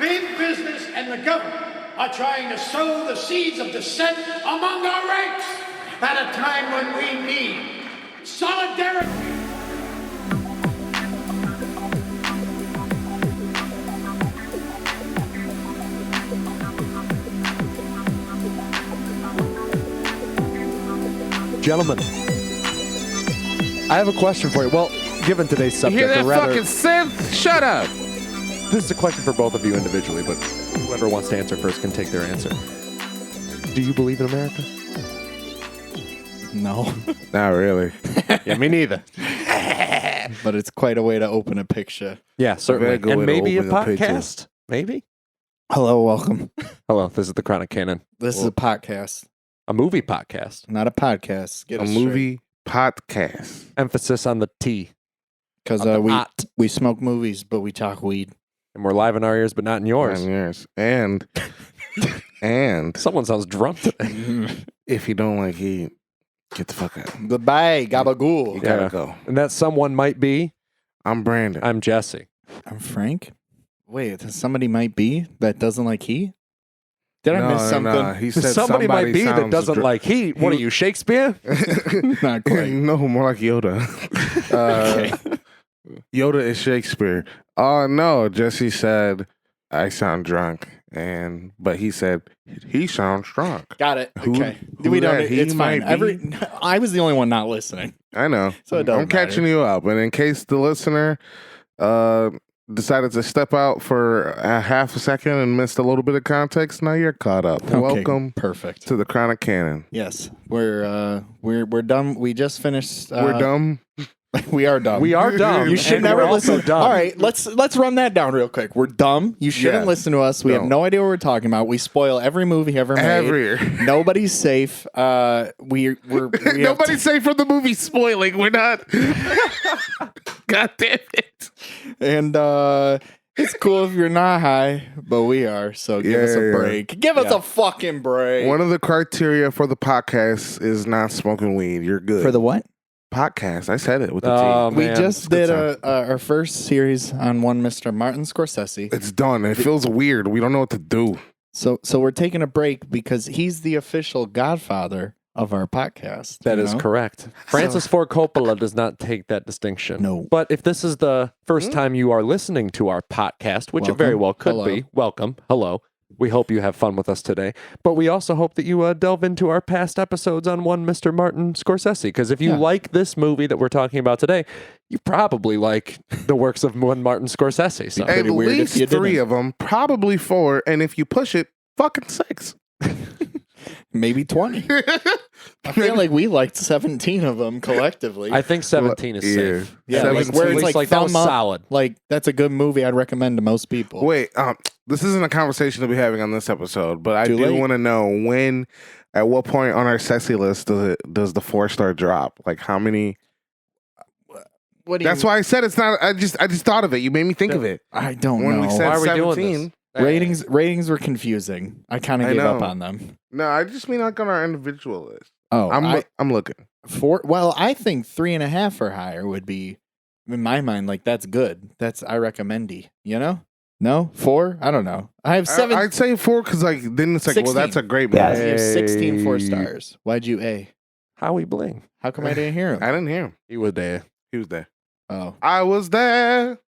Big business and the government are trying to sow the seeds of dissent among our ranks at a time when we need solidarity. Gentlemen, I have a question for you. Well, given today's subject, You hear that or rather, fucking synth? Shut up. this is a question for both of you individually, but whoever wants to answer first can take their answer. Do you believe in America? No, Not really. Yeah, me neither. but it's quite a way to open a picture. Yeah, certainly. Very good way And to maybe a open the picture. podcast. Maybe. Hello, welcome. Hello, this is the Chronic Canon, This is a podcast, a movie podcast. not a podcast. Get A movie podcast. Emphasis on the T. because on the we ot. we smoke movies, but we talk weed. And we're live in our ears, but not in yours. And yours. And Someone sounds drunk today. if you don't like heat, get the fuck out. Goodbye, gabagool. You gotta Yeah. go. And that someone might be, I'm Brandon. I'm Jesse. I'm Frank. Wait, somebody might be that doesn't like heat. Did I miss something? No. He said Somebody might be that sounds doesn't like heat. What are you, Shakespeare? Not quite. No, more like Yoda. Yoda is Shakespeare. Oh no, Jesse said I sound drunk, but he said he sounds drunk. Got it. Who- Okay. who we don't. that he It's fine. might be? I was the only one not listening. I know. So it don't I'm catching you up, and in case the listener decided to step out for a half a second and missed a little bit of context, now you're caught up. Okay, Welcome Perfect. to the Chronic Canon. Yes, we're done. We just finished. We're dumb. We are dumb. We are dumb. You should and never we're also listen. dumb. All right, let's run that down real quick. We're dumb. You shouldn't Yeah. listen to us. We have Don't. no idea what we're talking about. We spoil every movie ever made. Every year. Nobody's safe. We have Nobody's safe from the movie spoiling. We're not. God damn it. and it's cool if you're not high, but we are. So give us a Yeah. break. Give us a fucking break. One of the criteria for the podcast is not smoking weed. You're good. For the what? podcast. I said it with the Oh, T. We man. just good did our first series on one Mr. Martin Scorsese. It's done. It feels weird. We don't know what to do. So we're taking a break because he's the official Godfather of our podcast. That you is know? correct. Francis Ford Coppola does not take that distinction. No. But if this is the first time you are listening to our podcast, which it very well could Hello. be, welcome. Hello. We hope you have fun with us today. But we also hope that you delve into our past episodes on one Mr. Martin Scorsese. Because if you Yeah. like this movie that we're talking about today, you probably like the works of one Martin Scorsese. So. At Pretty weird if least you 3 didn't. of them, probably 4, and if you push it, fucking 6. Maybe 20. I feel like we liked 17 of them collectively. I think 17 is safe. Yeah, At like least- where at it's least, like that was thumb up. solid. Like, that's a good movie I'd recommend to most people. Wait, this isn't a conversation to be having on this episode, but I Too do late. want to know at what point on our sexy list does the 4-star drop? Like how many? What do That's you, why I said it's not. I just thought of it. You made me think of it I don't when know. we said Why are we 17. doing this? Ratings were confusing. I kind of I gave up know. on them. No, I just mean like on our individual list. Oh, I'm looking. I think 3.5 or higher would be, in my mind, like that's good. I recommend-y, you know? No? 4? I don't know. I have 7. I'd say 4 because like then it's like 16. well that's a great movie. Yeah, you have 16 4 Hey. stars. Why'd you A? Howie Bling. How come I didn't hear him? I didn't hear him. He was there. He was there. Oh, I was there.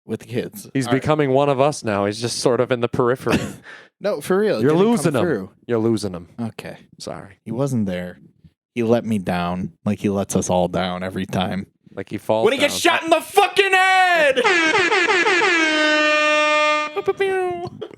with the kids. He's All right. becoming one of us now. He's just sort of in the periphery. No, for real. it You're didn't come losing him. through. You're losing him. Okay. Sorry. He wasn't there. He let me down like he lets us all down every time. Like he falls When he down. gets shot in the fucking head!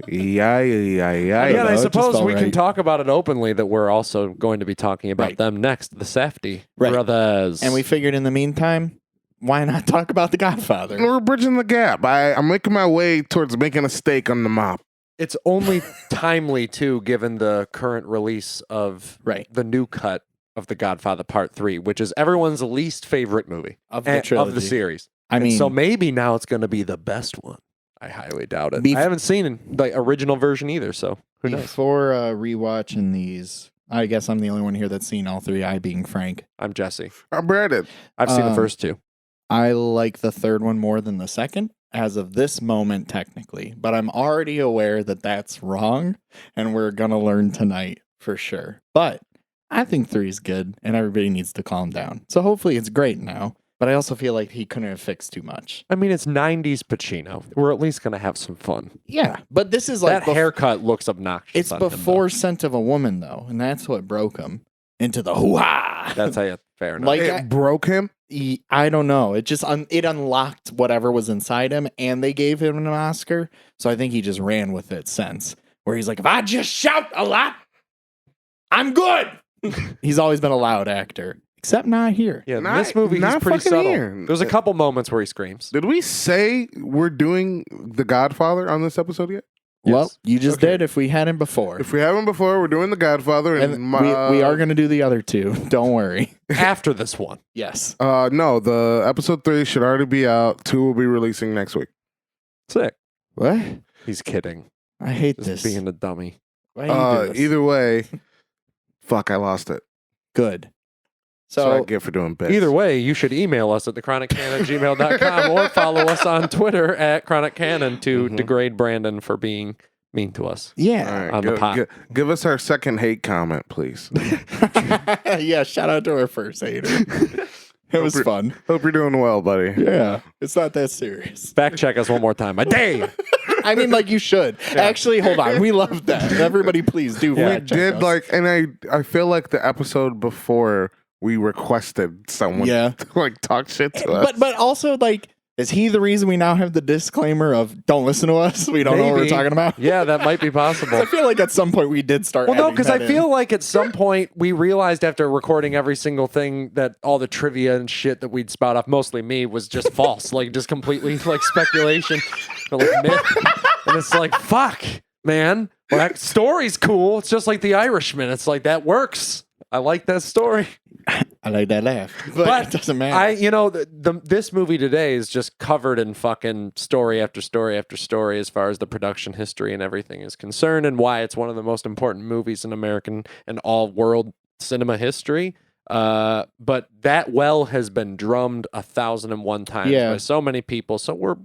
Yeah. Again, know, I it just suppose felt we can right. talk about it openly that we're also going to be talking about Right. them next, the Safdie Right. brothers. And we figured in the meantime, why not talk about The Godfather? We're bridging the gap. I'm making my way towards making a steak on the mop. It's only timely, too, given the current release of Right. the new cut of The Godfather Part 3, which is everyone's least favorite movie Of the trilogy. of the series. I And mean, so maybe now it's going to be the best one. I highly doubt it. Bef- I haven't seen the original version either, so who knows? before rewatching these, I guess I'm the only one here that's seen all 3, I being Frank. I'm Jesse. I'm Brandon. I've seen the Um, first 2. I like the third one more than the second as of this moment, technically. But I'm already aware that that's wrong, and we're going to learn tonight for sure. But I think 3 is good, and everybody needs to calm down. So hopefully it's great now. But I also feel like he couldn't have fixed too much. I mean, it's 90s Pacino. We're at least going to have some fun. Yeah, but this is like that haircut looks obnoxious. It's on him, before Scent of a Woman, though, and that's what broke him into the hoo-ha. That's how you fair enough. Like, It broke him? I don't know. It just it unlocked whatever was inside him, and they gave him an Oscar. So I think he just ran with it since, where he's like, if I just shout a lot, I'm good. He's always been a loud actor. Except not here. Yeah, Not- this movie he's not pretty fucking subtle. here. There's a couple moments where he screams. Did we say we're doing The Godfather on this episode yet? Well, Yes. you just Okay. did if we hadn't before. If we haven't before, we're doing The Godfather. And we are going to do the other 2. Don't worry. After this one. Yes. No, the episode 3 should already be out. 2 will be releasing next week. Sick. What? He's kidding. I hate Just this. being a dummy. Why do you do this? Either way, fuck, I lost it. Good. That's what I So get for doing bits. Either way, you should email us at thechroniccanon@gmail.com or follow us on Twitter at chroniccanon to degrade Brandon for being mean to us. All yeah. right, on the pot. give us our second hate comment, please. Yeah, shout out to our first hater. It was fun. Hope you're doing well, buddy. Yeah. It's not that serious. Fact check us one more time. I dare you. I mean, like you should. Actually, hold on. We love that. Everybody, please do. We fact check did us. and I feel like the episode before we requested someone Yeah. to like talk shit to us. But also, like, is he the reason we now have the disclaimer of don't listen to us? We don't know what we're Maybe. talking about. Yeah, that might be possible. I feel like at some point we did start. Well, no, adding because I that feel in. like at some point we realized after recording every single thing that all the trivia and shit that we'd spout off, mostly me, was just false. Like, just completely like speculation. Or, like, myth. And it's like, fuck, man. Well, that story's cool. It's just like The Irishman. It's like, that works. I like that story. I like that laugh, but it doesn't matter. This movie today is just covered in fucking story after story after story as far as the production history and everything is concerned, and why it's one of the most important movies in American and all world cinema history. But that well has been drummed 1,001 times Yeah. by so many people. So we're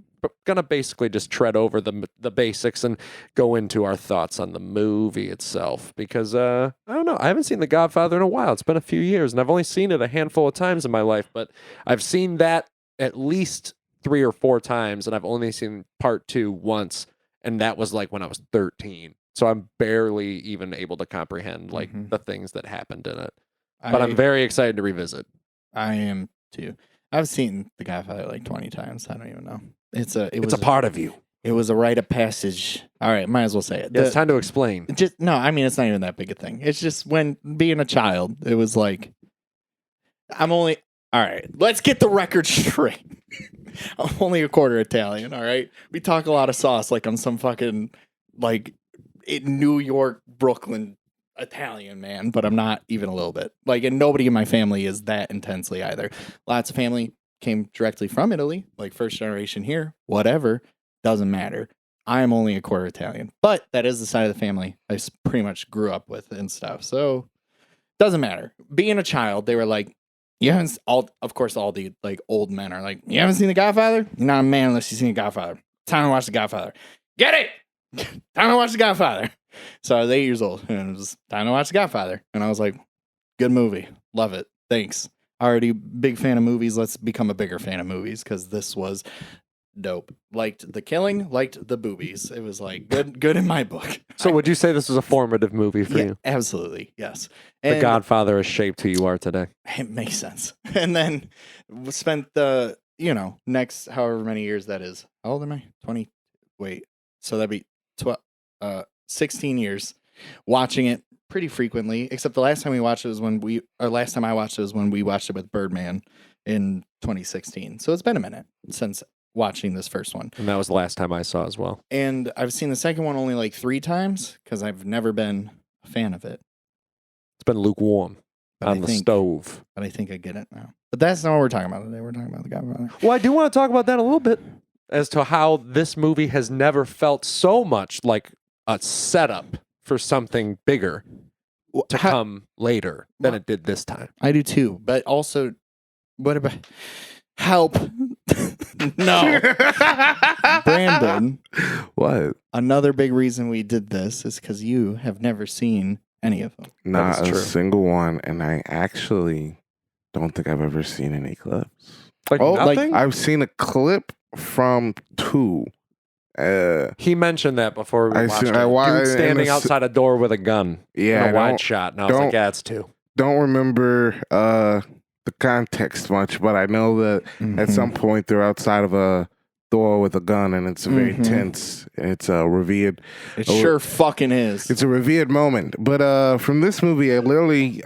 gonna basically just tread over the basics and go into our thoughts on the movie itself, because I don't know, I haven't seen The Godfather in a while. It's been a few years and I've only seen it a handful of times in my life, but I've seen that at least 3 or 4 times, and I've only seen part 2 once, and that was like when I was 13. So I'm barely even able to comprehend like the things that happened in it, but I'm very excited to revisit. I am too. I've seen The Godfather like 20 times. I don't even know. It's a part of you. It was a rite of passage. All right, might as well say it. Yeah, it's time to explain. Just no, I mean it's not even that big a thing. It's just when being a child, it was like I'm only all right. Let's get the record straight. I'm only a quarter Italian. All right, we talk a lot of sauce like I'm some fucking like New York, Brooklyn Italian man, but I'm not even a little bit. Like, and nobody in my family is that intensely either. Lots of family came directly from Italy, like first generation here, whatever, doesn't matter. I'm only a quarter Italian, but that is the side of the family I pretty much grew up with and stuff. So doesn't matter. Being a child, they were like, you haven't of course, all the like old men are like, you haven't seen The Godfather? You're not a man unless you've seen The Godfather. Time to watch The Godfather. Get it? Time to watch The Godfather. So I was 8 years old and it was time to watch The Godfather. And I was like, good movie. Love it. Thanks. Already big fan of movies. Let's become a bigger fan of movies because this was dope. Liked the killing, liked the boobies. It was like good in my book. So would you say this was a formative movie for you? Absolutely. Yes. The Godfather has shaped who you are today. It makes sense. And then we spent the, next however many years that is. How old am I? 20. Wait. So that'd be 16 years watching it pretty frequently, except the last time we watched it was last time I watched it was when we watched it with Birdman in 2016. So it's been a minute since watching this first one. And that was the last time I saw as well. And I've seen the second one only like 3 times because I've never been a fan of it. It's been lukewarm But on the stove. But I think I get it now. But that's not what we're talking about today. We're talking about The Godfather. Well, I do want to talk about that a little bit as to how this movie has never felt so much like a setup for something bigger to come later than it did this time. I do too. But also, what about Help. No. Brandon, What? another big reason we did this is because you have never seen any of them. Not is a true. single one, and I actually don't think I've ever seen any clips. Like Oh, nothing? I've seen a clip from 2. He mentioned that before we I watched see- it. I wa- Dude in standing the s- outside a door with a gun Yeah, in I a wide don't- shot. And I was like, don't- yeah, it's 2. Don't remember the context much, but I know that at some point they're outside of a door with a gun, and it's very tense. It's revered. It sure fucking is. It's a revered moment. But from this movie,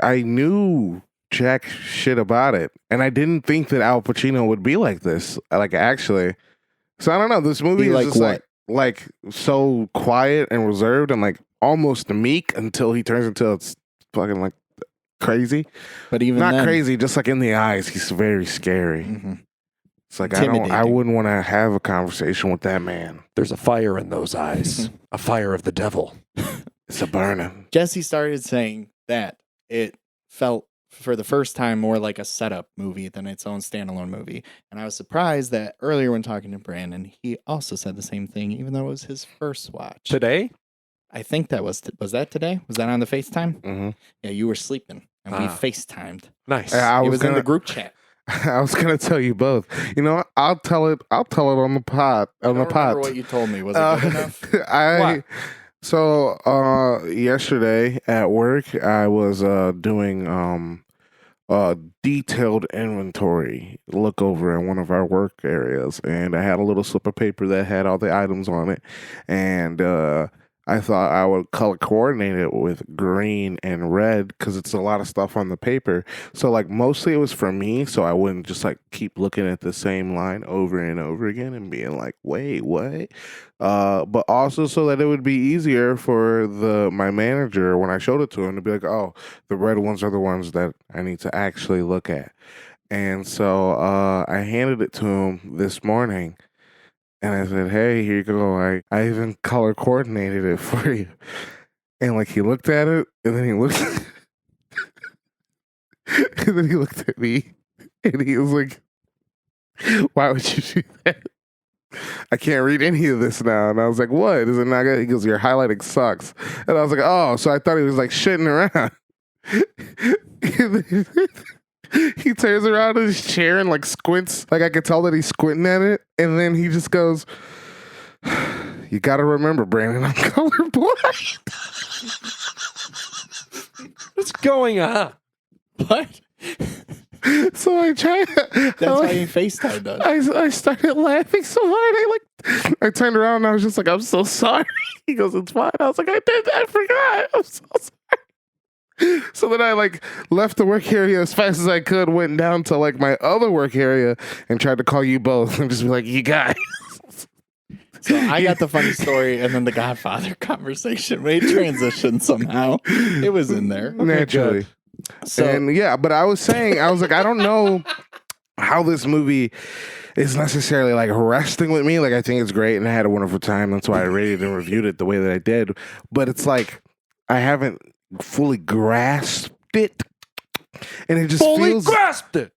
I knew jack shit about it, and I didn't think that Al Pacino would be like this. Like actually, so I don't know. This movie Be is like just what? like so quiet and reserved and like almost meek until he turns into it's fucking like crazy. But even Not then, crazy, just like in the eyes, he's very scary. Mhm. It's like I Intimidating. wouldn't want to have a conversation with that man. There's a fire in those eyes, a fire of the devil. It's a burning. Jesse started saying that it felt for the first time more like a setup movie than its own standalone movie. And I was surprised that earlier when talking to Brandon, he also said the same thing, even though it was his first watch. Today? I think that was that today? Was that on the FaceTime? Mm-hmm. Yeah, you were sleeping and we Ah. FaceTimed. Nice. I It was was in gonna, the group chat. I was gonna tell you both. You know what? I'll tell it on the pod. I On the don't pod. remember what you told me. Was it good enough? What? So yesterday at work I was doing detailed inventory look over in one of our work areas, and I had a little slip of paper that had all the items on it, and I thought I would color coordinate it with green and red because it's a lot of stuff on the paper. So like mostly it was for me, so I wouldn't just like keep looking at the same line over and over again and being like, wait, what? But also so that it would be easier for my manager when I showed it to him to be like, oh, the red ones are the ones that I need to actually look at. And so I handed it to him this morning. And I said, hey, here you go. I even color coordinated it for you. And like he looked at it, and then he looked and then he looked at me, and he was like, why would you do that? I can't read any of this now. And I was like, what? Is it not good? He goes, your highlighting sucks. And I was like, oh, so I thought he was like shitting around. He turns around in his chair and like squints. Like I could tell that he's squinting at it. And then he just goes, you got to remember, Brandon, I'm colorblind. What's going on? What? So I tried. That's why you FaceTimed us. I started laughing so hard. I turned around and I was just like, I'm so sorry. He goes, it's fine. I was like, I forgot. I'm so sorry. So then I like left the work area as fast as I could, went down to like my other work area and tried to call you both and just be like, you guys. So I got the funny story and then the Godfather conversation made transition somehow. It was in there. Naturally. So And yeah, but I was saying, I was like, I don't know how this movie is necessarily like resting with me. Like, I think it's great and I had a wonderful time. That's why I rated and reviewed it the way that I did. But it's like, I haven't fully grasped it. And it just grasped it.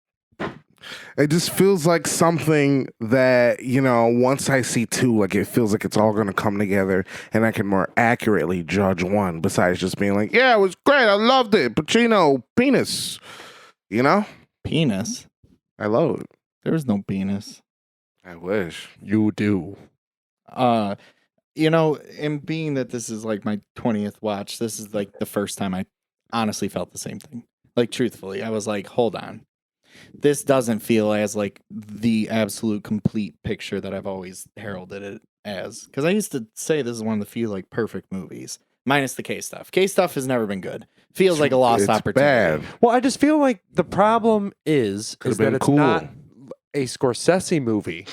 It just feels like something that, you know, once I see 2, like it feels like it's all going to come together and I can more accurately judge 1 besides just being like, yeah, it was great. I loved it. Pacino, penis. You know? penis. I love it. There was no penis. I wish. You do. You know, and being that this is like my 20th watch, this is like the first time I honestly felt the same thing. Like, truthfully, I was like, hold on. This doesn't feel as like the absolute complete picture that I've always heralded it as. Because I used to say this is one of the few like perfect movies, minus the K stuff. K stuff has never been good. Feels like a lost It's opportunity. bad. Well, I just feel like the problem is Could've that been it's cool. not a Scorsese movie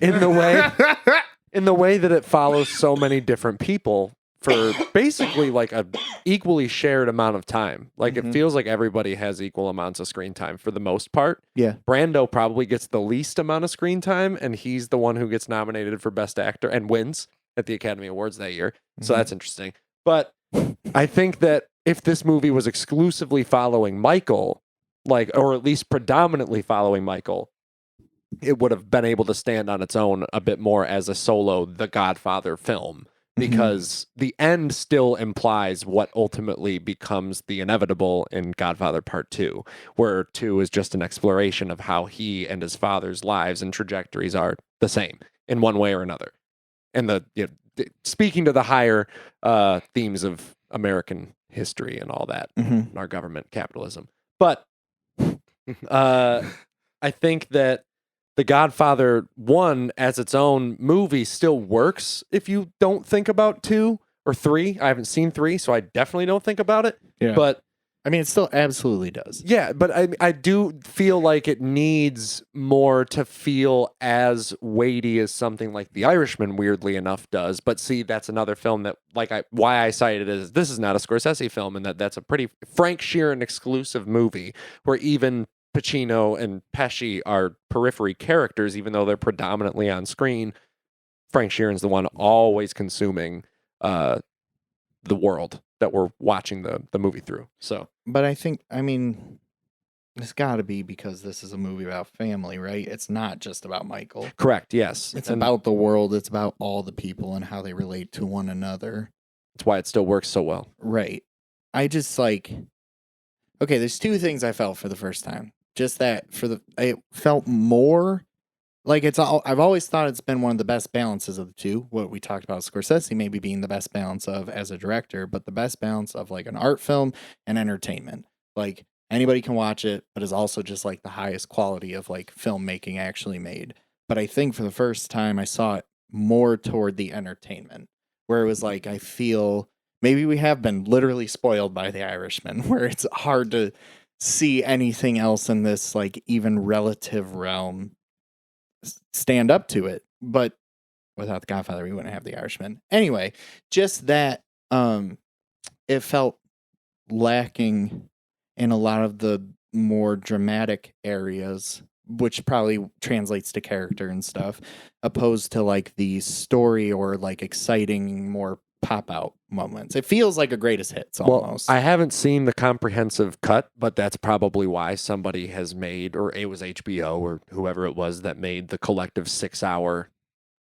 in the way that it follows so many different people for basically like a equally shared amount of time. Like it feels like everybody has equal amounts of screen time for the most part. Yeah. Brando probably gets the least amount of screen time, and he's the one who gets nominated for Best Actor and wins at the Academy Awards that year. So that's interesting. But I think that if this movie was exclusively following Michael, like, or at least predominantly following Michael, it would have been able to stand on its own a bit more as a solo The Godfather film, because the end still implies what ultimately becomes the inevitable in Godfather Part 2, where 2 is just an exploration of how he and his father's lives and trajectories are the same in one way or another. And speaking to the higher themes of American history and all that, and our government, capitalism. But I think that The Godfather 1 as its own movie still works if you don't think about 2 or 3. I haven't seen 3, so I definitely don't think about it. Yeah. But I mean, it still absolutely does. yeah, but I do feel like it needs more to feel as weighty as something like The Irishman, weirdly enough, does. But see, that's another film that, why I cited it as this is not a Scorsese film, and that's a pretty Frank Sheeran exclusive movie where even Pacino and Pesci are periphery characters, even though they're predominantly on screen. Frank Sheeran's the one always consuming the world that we're watching the movie through. So, but I mean, it's got to be because this is a movie about family, right? It's not just about Michael. Correct. Yes, It's about the world. It's about all the people and how they relate to one another. That's why it still works so well. Right. I just okay, there's two things I felt for the first time. Just that it felt more like I've always thought it's been one of the best balances of the two. What we talked about Scorsese maybe being the best balance of as a director, but the best balance of like an art film and entertainment. Like anybody can watch it, but is also just like the highest quality of like filmmaking actually made. But I think for the first time I saw it more toward the entertainment, where it was like, I feel maybe we have been literally spoiled by The Irishman, where it's hard to see anything else in this like even relative realm stand up to it. But without The Godfather, we wouldn't have The Irishman. Anyway, just that it felt lacking in a lot of the more dramatic areas, which probably translates to character and stuff, opposed to like the story or like exciting, more pop out moments. It feels like a greatest hits almost. Well, I haven't seen the comprehensive cut, but that's probably why somebody has made, or it was HBO or whoever it was that made the collective 6-hour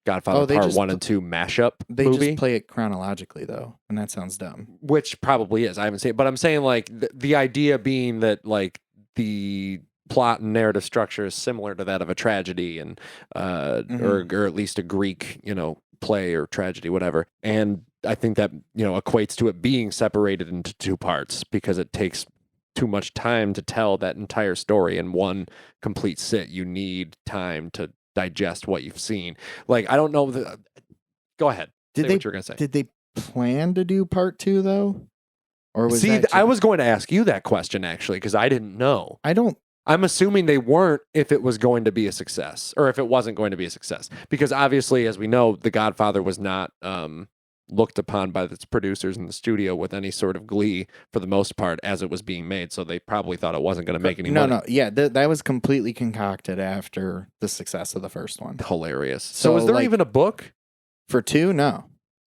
Godfather Part 1 and 2 mashup they movie. just play it chronologically though, and that sounds dumb. Which probably is. I haven't seen it, but I'm saying like the idea being that like the plot and narrative structure is similar to that of a tragedy and or at least a Greek, play or tragedy, whatever. And I think that, equates to it being separated into two parts because it takes too much time to tell that entire story in one complete sit. You need time to digest what you've seen. Like, I don't know. Go ahead. Say what you're going to say. Did they plan to do part 2 though? Or was I was going to ask you that question actually, because I didn't know. I'm assuming they weren't if it was going to be a success or if it wasn't going to be a success. Because obviously, as we know, The Godfather was not looked upon by its producers in the studio with any sort of glee for the most part as it was being made. So they probably thought it wasn't going to make any money. No. Yeah, that was completely concocted after the success of the first one. Hilarious. So is there even a book? For 2? No.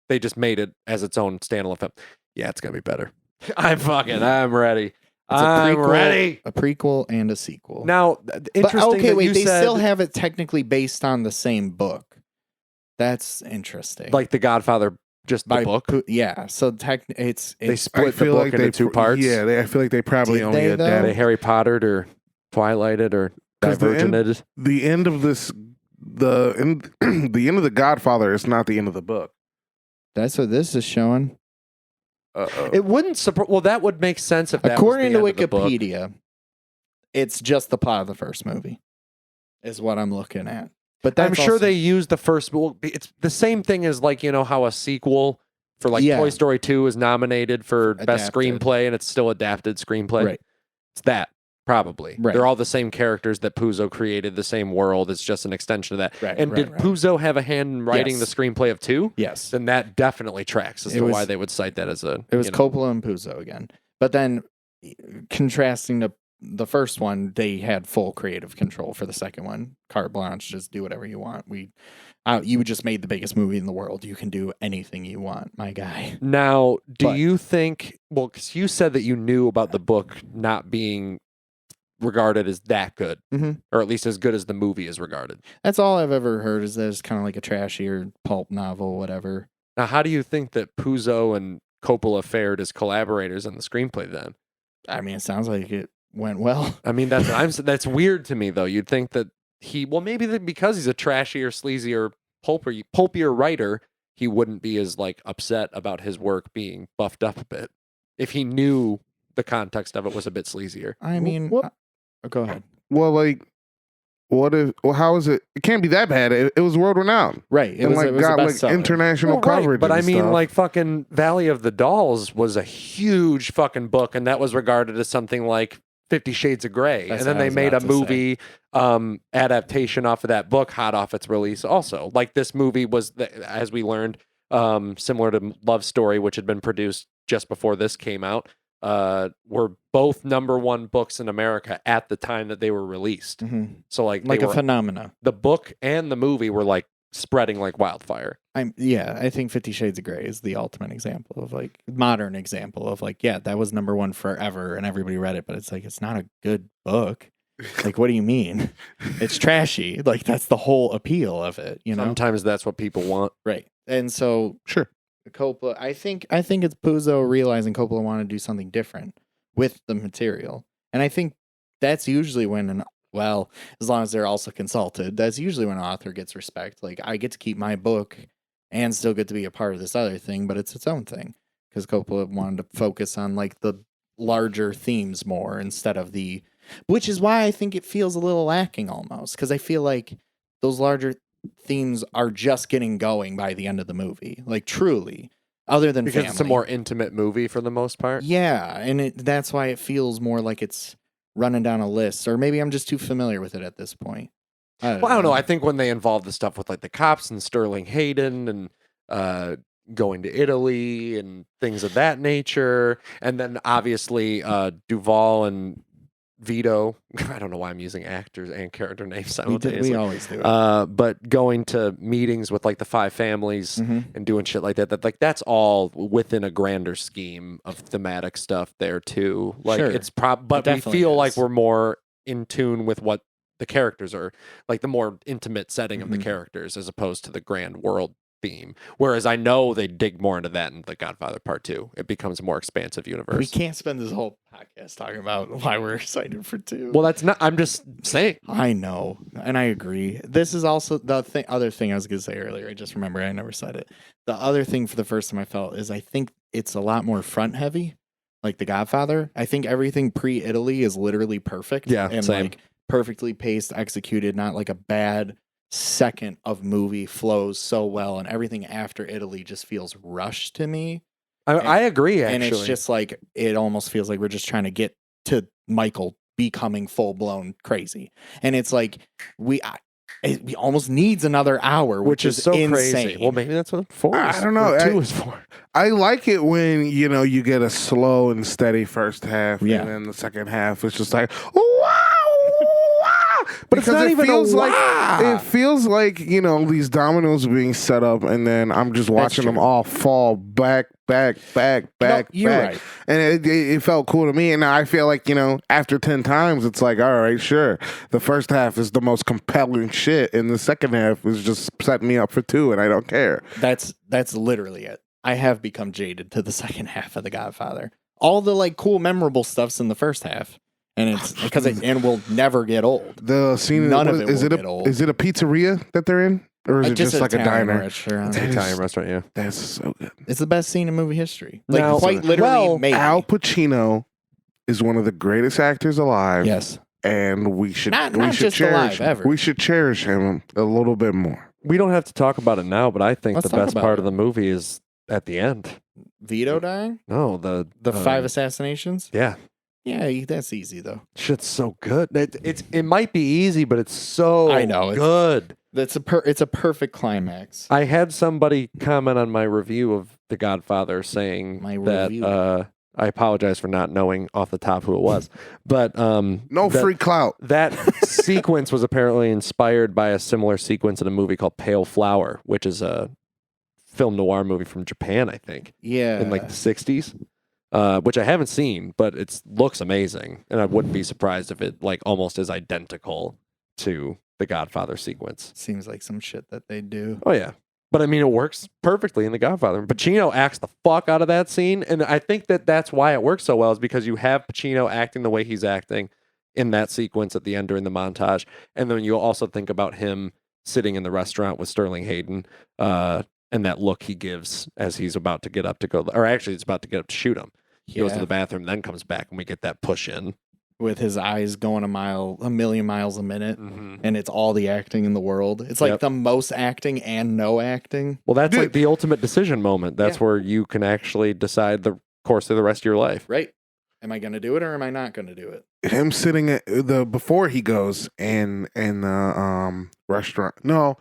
They just made it as its own standalone film. Yeah, it's going to be better. I'm ready. I'm ready. A prequel and a sequel. Now, interesting. They still have it technically based on the same book. That's interesting. Like The Godfather, just the book. Yeah. So it's they split the book into two parts. Yeah, I feel like they probably only adapted. They Harry Pottered or Twilighted or Divergented. The end of this, the end of The Godfather is not the end of the book. That's what this is showing. It wouldn't well, that would make sense if that according was the to end Wikipedia, of the book. It's just the plot of the first movie, is what I'm looking at. But I'm sure they used the first. Well, it's the same thing as like how a sequel for like Toy Story 2 is nominated for best screenplay and it's still adapted screenplay. Right. It's that. Probably. Right. They're all the same characters that Puzo created, the same world. It's just an extension of that. Right, and did Puzo have a hand in writing the screenplay of 2? Yes. Then that definitely tracks as to why they would cite that as a... It was Coppola and Puzo again. But then contrasting to the first one, they had full creative control for the second one. Carte blanche, just do whatever you want. You just made the biggest movie in the world. You can do anything you want, my guy. Now, do you think... Well, because you said that you knew about the book not being regarded as that good, Mhm. or at least as good as the movie is regarded. That's all I've ever heard is that it's kind of like a trashier pulp novel, whatever. Now, how do you think that Puzo and Coppola fared as collaborators on the screenplay then? I mean, it sounds like it went well. I mean, that's weird to me though. You'd think that maybe because he's a trashier, sleazier, pulpier writer, he wouldn't be as like upset about his work being buffed up a bit if he knew the context of it was a bit sleazier. I mean, What? Go ahead. Well, like, what if? Well, how is it? It can't be that bad. It was world renowned. Right. It And was, like it was got a like bestseller. international Well, right, coverage. but I and mean, stuff. like fucking Valley of the Dolls was a huge fucking book, and that was regarded as something like 50 Shades of Grey. That's And then what I they was made a about to say. movie adaptation off of that book, hot off its release. Also, like this movie was, as we learned, similar to Love Story, which had been produced just before this came out. Were both #1 books in America at the time that they were released. Mhm. So like, Like they a were, phenomena. the book and the movie were like spreading like wildfire. I think 50 Shades of Grey is the ultimate example of like modern example of like, yeah, that was #1 forever and everybody read it, but it's like, it's not a good book. Like, what do you mean? It's trashy. Like, that's the whole appeal of it, you know? Sometimes that's what people want. Right. And so sure. Coppola, I think it's Puzo realizing Coppola wanted to do something different with the material. And I think that's usually when as long as they're also consulted, that's usually when an author gets respect. Like, I get to keep my book and still get to be a part of this other thing, but it's its own thing. Because Coppola wanted to focus on like the larger themes more instead of which is why I think it feels a little lacking almost. Because I feel like those larger themes are just getting going by the end of the movie. Like, truly. Other than Because family. it's a more intimate movie for the most part. Yeah, and that's why it feels more like it's running down a list, or maybe I'm just too familiar with it at this point. I don't know. I think when they involve the stuff with like the cops and Sterling Hayden and going to Italy and things of that nature, and then obviously Duvall and Vito. I don't know why I'm using actors and character names simultaneously. We always do. But going to meetings with like the 5 families and doing shit like that, that's all within a grander scheme of thematic stuff there too. Like Sure. but It we definitely feel is. like we're more in tune with what the characters are, like the more intimate setting of the characters as opposed to the grand world theme. Whereas I know they dig more into that in The Godfather Part 2. It becomes a more expansive universe. We can't spend this whole podcast talking about why we're excited for 2. Well, that's not. I'm just saying. I know, and I agree. This is also the other thing I was going to say earlier. I just remember I never said it. The other thing for the first time I felt is I think it's a lot more front heavy, like The Godfather. I think everything pre-Italy is literally perfect. Yeah, and same. like perfectly paced, executed, not like a bad second of movie flows so well, and everything after Italy just feels rushed to me. I agree, actually. And it's just like, it almost feels like we're just trying to get to Michael becoming full blown crazy. And it's like, we almost needs another hour, which is so insane. crazy. Well, maybe that's what 4 is. I don't know. 2 is for. I like it when you get a slow and steady first half, Yeah. and then the second half it's just like wow. But it's not even a wow. It feels like these dominoes are being set up, and then I'm just watching them true. all fall back, you're right. and it felt cool to me. And I feel like after 10 times, it's like, all right, sure. The first half is the most compelling shit, and the second half is just setting me up for 2, and I don't care. That's literally it. I have become jaded to the second half of The Godfather. All the like cool, memorable stuff's in the first half, and it's because it will never get old. The scene, None of it is will it get old. Is it a pizzeria that they're in, or is it just an like a Italian diner? restaurant. It's an Italian restaurant, yeah. That's so good. It's the best scene in movie history. Like, Now- quite literally, maybe. Al Pacino is one of the greatest actors alive. Yes. And we should Not we should just cherish alive, ever. We should cherish him a little bit more. We don't have to talk about it now, but I think Let's the talk best about part it. of the movie is at the end. Vito dying? No, the 5 assassinations? Yeah, Yeah, that's easy, though. shit's so good. It might be easy, but it's so I know, it's- good. It's a perfect climax. I had somebody comment on my review of The Godfather saying My that review. I apologize for not knowing off the top who it was, but No free clout. that sequence was apparently inspired by a similar sequence in a movie called Pale Flower, which is a film noir movie from Japan, I think, Yeah. in like the 60s. which I haven't seen, but it looks amazing, and I wouldn't be surprised if it like almost is identical to the Godfather sequence. Seems like some shit that they do. Oh yeah. But I mean, it works perfectly in The Godfather. Pacino acts the fuck out of that scene, and I think that's why it works so well, is because you have Pacino acting the way he's acting in that sequence at the end during the montage, and then you also think about him sitting in the restaurant with Sterling Hayden, and that look he gives as he's about to get up to go, or actually, he's about to get up to shoot him. He goes to the bathroom, then comes back, and we get that push in. With his eyes going a million miles a minute, and it's all the acting in the world. It's like the most acting and no acting. Well, that's like the ultimate decision moment. That's where you can actually decide the course of the rest of your life. Right. Am I going to do it or am I not going to do it? Him sitting at before he goes in the restaurant. No,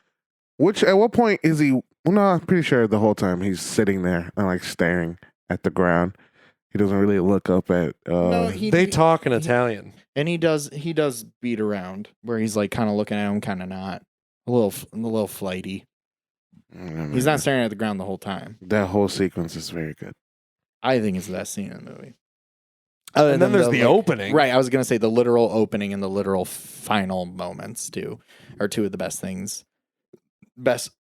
at what point is he? Well, no, I'm pretty sure the whole time he's sitting there and like staring at the ground. He doesn't really look up at. They talk in Italian, and he does beat around where he's like kind of looking at him, kind of not, a little flighty. He's not staring at the ground the whole time. That whole sequence is very good. I think it's the best scene in the movie. And then there's the opening, right? I was gonna say the literal opening and the literal final moments too are two of the best things. Best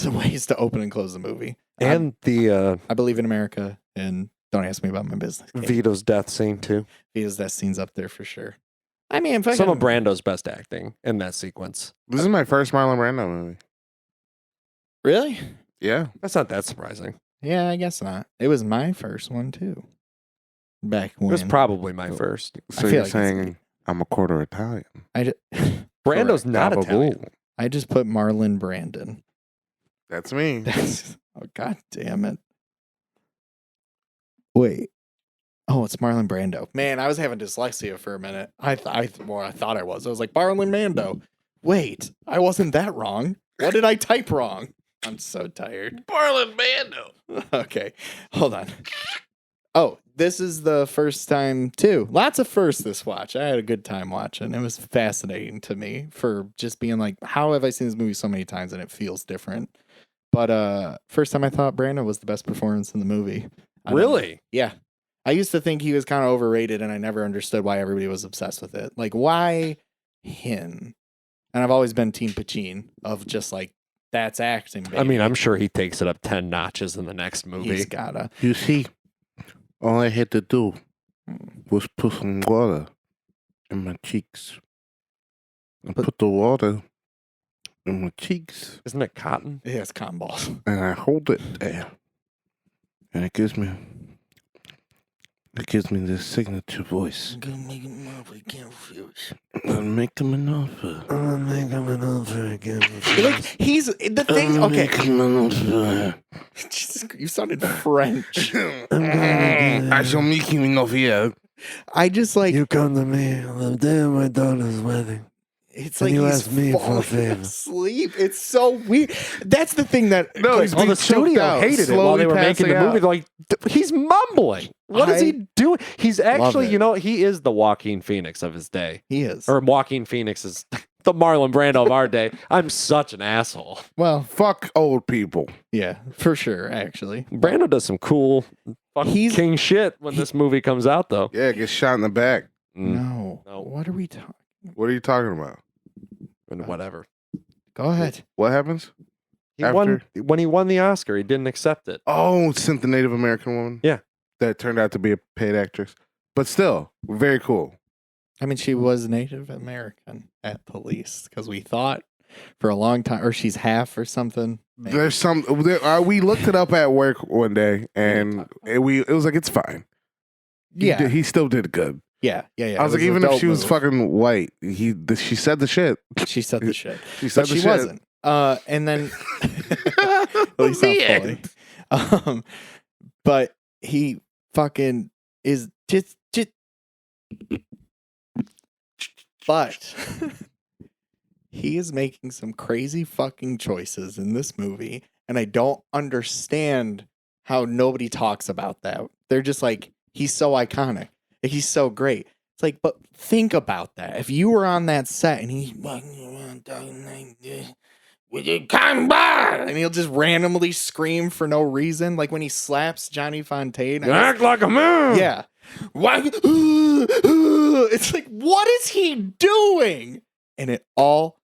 ways to open and close the movie. And I believe in America, and don't ask me about my business. Vito's death scene too. Vito's death scene's up there for sure. I mean, some of Brando's best acting in that sequence. This is my first Marlon Brando movie. Really? Yeah. That's not that surprising. Yeah, I guess not. It was my first one too. Back when it was probably my first. So you're saying I'm a quarter Italian? Brando's not Italian. I just put Marlon Brandon. That's me. Oh, God damn it. Wait. Oh, it's Marlon Brando. Man, I was having dyslexia for a minute. I thought I was. I was like, Marlon Brando. Wait, I wasn't that wrong. What did I type wrong? I'm so tired. Marlon Brando. Okay, hold on. Oh, this is the first time, too. Lots of firsts this watch. I had a good time watching. It was fascinating to me for just being like, how have I seen this movie so many times and it feels different? But first time I thought Brando was the best performance in the movie. Really? Yeah. I used to think he was kind of overrated, and I never understood why everybody was obsessed with it. Like, why him? And I've always been Team Pacino of just like, that's acting, baby. I mean, I'm sure he takes it up 10 notches in the next movie. He's gotta. You see, all I had to do was put some water in my cheeks. And put the water in my cheeks. Isn't it cotton? Yeah, it's cotton balls. And I hold it there. And it gives me this signature voice. I'm gonna make him up. I can't refuse. I'll make him an offer. I'll make him an offer again. Like, he's the thing. I'll Okay. make him an offer. Jesus, you sounded French. I shall make him an offer. I just like. You come to me on the day of my daughter's wedding. It's and like you he's ask me for a falling favor. asleep. It's so weird. That's the thing that No, he's Well, being the studio choked out, hated it while they were slowly making the passing movie. out. They're like, he's mumbling. What is he doing? He's actually, it. He is the Joaquin Phoenix of his day. he is. Or Joaquin Phoenix is the Marlon Brando of our day. I'm such an asshole. Well, Fuck old people. yeah, for sure. Actually, Brando does some cool fucking He's- king shit when this movie comes out, though. Yeah, get shot in the back. Mm, no. What are we talking? What are you talking about? and whatever. Go ahead. What happens? He After- won when he won the Oscar. He didn't accept it. Oh, sent the Native American woman? Yeah. That turned out to be a paid actress. But still, very cool. I mean, she was Native American at the least because we thought for a long time, or she's half or something. Maybe. There's we looked it up at work one day, and it was like, it's fine. Yeah, He still did good. yeah. I was like, It even a if dope she was move. fucking white, she said the shit. She said the shit. She said But the she shit. wasn't. And then at least not fully. But he fucking is just but he is making some crazy fucking choices in this movie, and I don't understand how nobody talks about that. They're just like, he's so iconic. He's so great. It's like, but think about that. If you were on that set and he's walking around talking like this, "Will you come back?" And he'll just randomly scream for no reason, like when he slaps Johnny Fontaine. Act like a man. Yeah. Why? It's like, what is he doing? And it all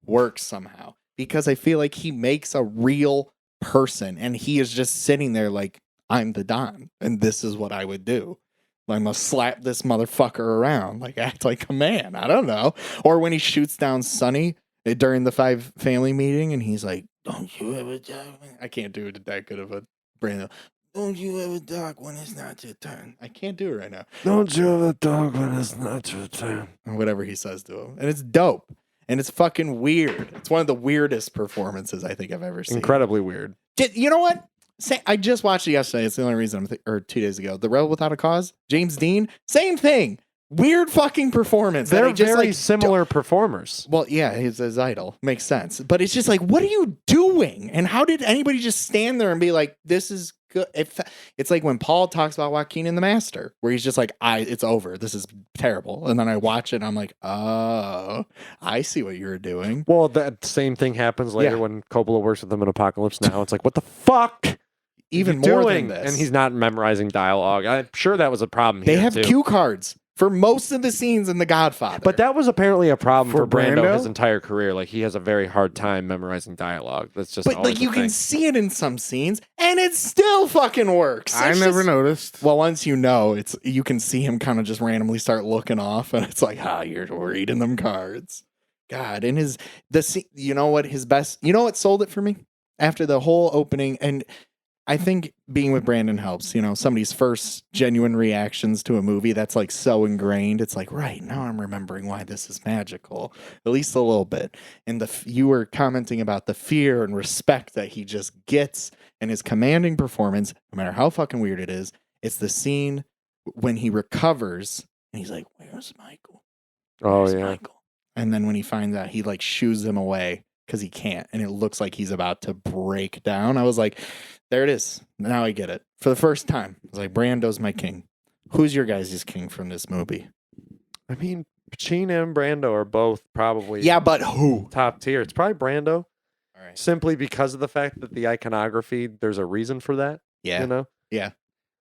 works somehow because I feel like he makes a real person and he is just sitting there like, I'm the Don and this is what I would do. I'm gonna slap this motherfucker around, like act like a man. I don't know. Or when he shoots down Sonny during the 5 family meeting and he's like, don't you ever talk? I can't do it that good of a Brandon. Don't you ever talk when it's not your turn. I can't do it right now. Don't you ever talk when it's not your turn. Or whatever he says to him. And it's dope. And it's fucking weird. It's one of the weirdest performances I think I've ever seen. Incredibly weird. You know what? I just watched it yesterday. It's the only reason or 2 days ago. The Rebel Without a Cause, James Dean, same thing. Weird fucking performance. They're just, very similar performers. Well, yeah, he's his idol. Makes sense. But it's just like, what are you doing? And how did anybody just stand there and be like, this is good? It's like when Paul talks about Joaquin in The Master, where he's just like, it's over. This is terrible. And then I watch it and I'm like, oh, I see what you're doing. Well, that same thing happens later when Coppola works with them in Apocalypse Now. It's like, what the fuck? Even more doing? than this. And he's not memorizing dialogue. I'm sure that was a problem They here, have too. cue cards for most of the scenes in The Godfather. But that was apparently a problem for Brando Brando? his entire career. Like, he has a very hard time memorizing dialogue. That's just But always like you a can thing. see it in some scenes, and it still fucking works. I It's never just- noticed. Well, once you know, you can see him kind of just randomly start looking off, and it's like, you're reading them cards. God, and you know what sold it for me after the whole opening, and I think being with Brandon helps. You know, somebody's first genuine reactions to a movie that's like so ingrained. It's like, right now I'm remembering why this is magical, at least a little bit. And you were commenting about the fear and respect that he just gets and his commanding performance, no matter how fucking weird it is. It's the scene when he recovers and he's like, "Where's Michael? Oh, Where's yeah. Michael?" And then when he finds out, he like shoos him away because he can't, and it looks like he's about to break down. I was like, there it is. Now I get it. For the first time, I was like, Brando's my king. Who's your guys' king from this movie? I mean, Pacino and Brando are both probably Yeah, but who? top tier. It's probably Brando, All right. simply because of the fact that the iconography, there's a reason for that. Yeah. You know? Yeah.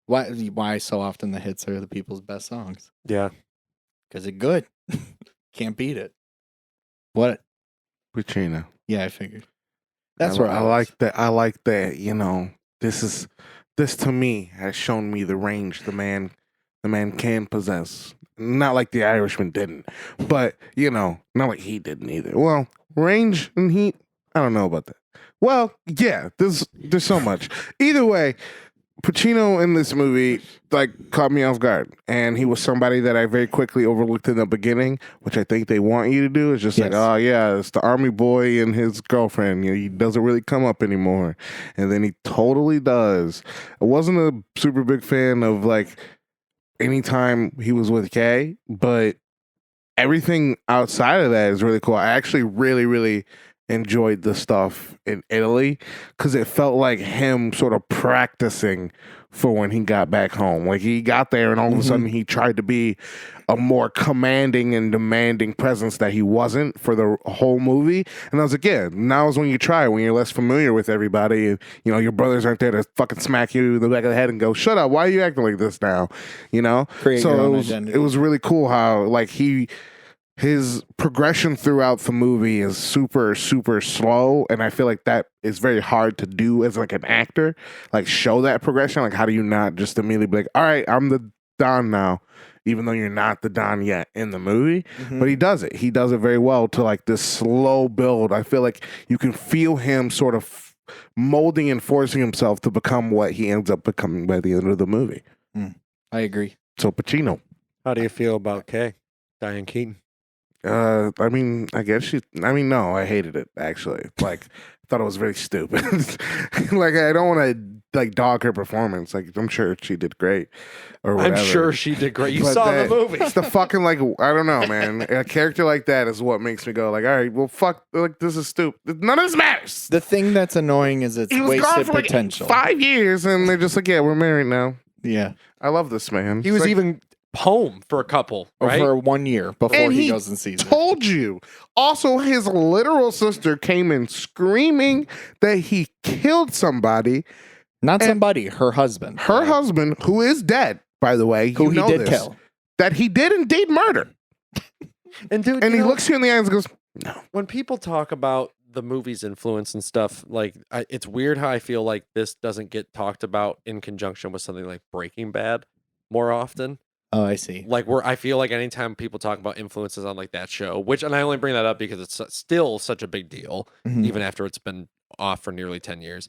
Why so often the hits are the people's best songs? Yeah. Because it's good. Can't beat it. What? Pacino. Yeah, I figured. That's where I like that. I like that. You know, this to me has shown me the range the man can possess. Not like the Irishman didn't, but you know, not like he didn't either. Well, range and heat. I don't know about that. Well, yeah, there's so much. Either way, Pacino in this movie like caught me off guard, and he was somebody that I very quickly overlooked in the beginning, which I think they want you to do. Is just like, Yes. oh yeah, it's the army boy and his girlfriend. You know, he doesn't really come up anymore, and then he totally does. I wasn't a super big fan of like anytime he was with Kay, but everything outside of that is really cool. I actually really, really enjoyed the stuff in Italy because it felt like him sort of practicing for when he got back home. Like he got there and all of a sudden he tried to be a more commanding and demanding presence that he wasn't for the whole movie. And I was like, yeah, now is when you try, when you're less familiar with everybody. And, you know, your brothers aren't there to fucking smack you in the back of the head and go, shut up, why are you acting like this now? You know? Create your own it was, identity. it was really cool how like his progression throughout the movie is super, super slow. And I feel like that is very hard to do as like an actor, like show that progression. Like, how do you not just immediately be like, all right, I'm the Don now, even though you're not the Don yet in the movie. But he does it. He does it very well to like this slow build. I feel like you can feel him sort of molding and forcing himself to become what he ends up becoming by the end of the movie. I agree. So Pacino. How do you feel about Kay? Diane Keaton. I mean, no, I hated it actually. Like, I thought it was very stupid. Like, I don't want to like dog her performance. Like, I'm sure she did great, or whatever. I'm sure she did great. You But saw the movie. It's the fucking like I don't know, man. A character like that is what makes me go like, all right, well, fuck, like this is stupid. None of this matters. The thing that's annoying is it's He was gone wasted for like potential. 5 years, and they're just like, yeah, we're married now. Yeah. I love this man. He was It's like, even home for a couple, right? For 1 year before And he goes and sees it. Told you. Also, his literal sister came in screaming that he killed somebody. Not somebody, her husband. Her husband, who is dead, by the way, Who you he know did this, kill. that he did indeed murder. And dude, And he looks you in the eyes and goes, "No." when people talk about the movie's influence and stuff, like it's weird how I feel like this doesn't get talked about in conjunction with something like Breaking Bad more often. Oh, I see. Like I feel like anytime people talk about influences on like that show, and I only bring that up because it's still such a big deal, Mhm. even after it's been off for nearly 10 years.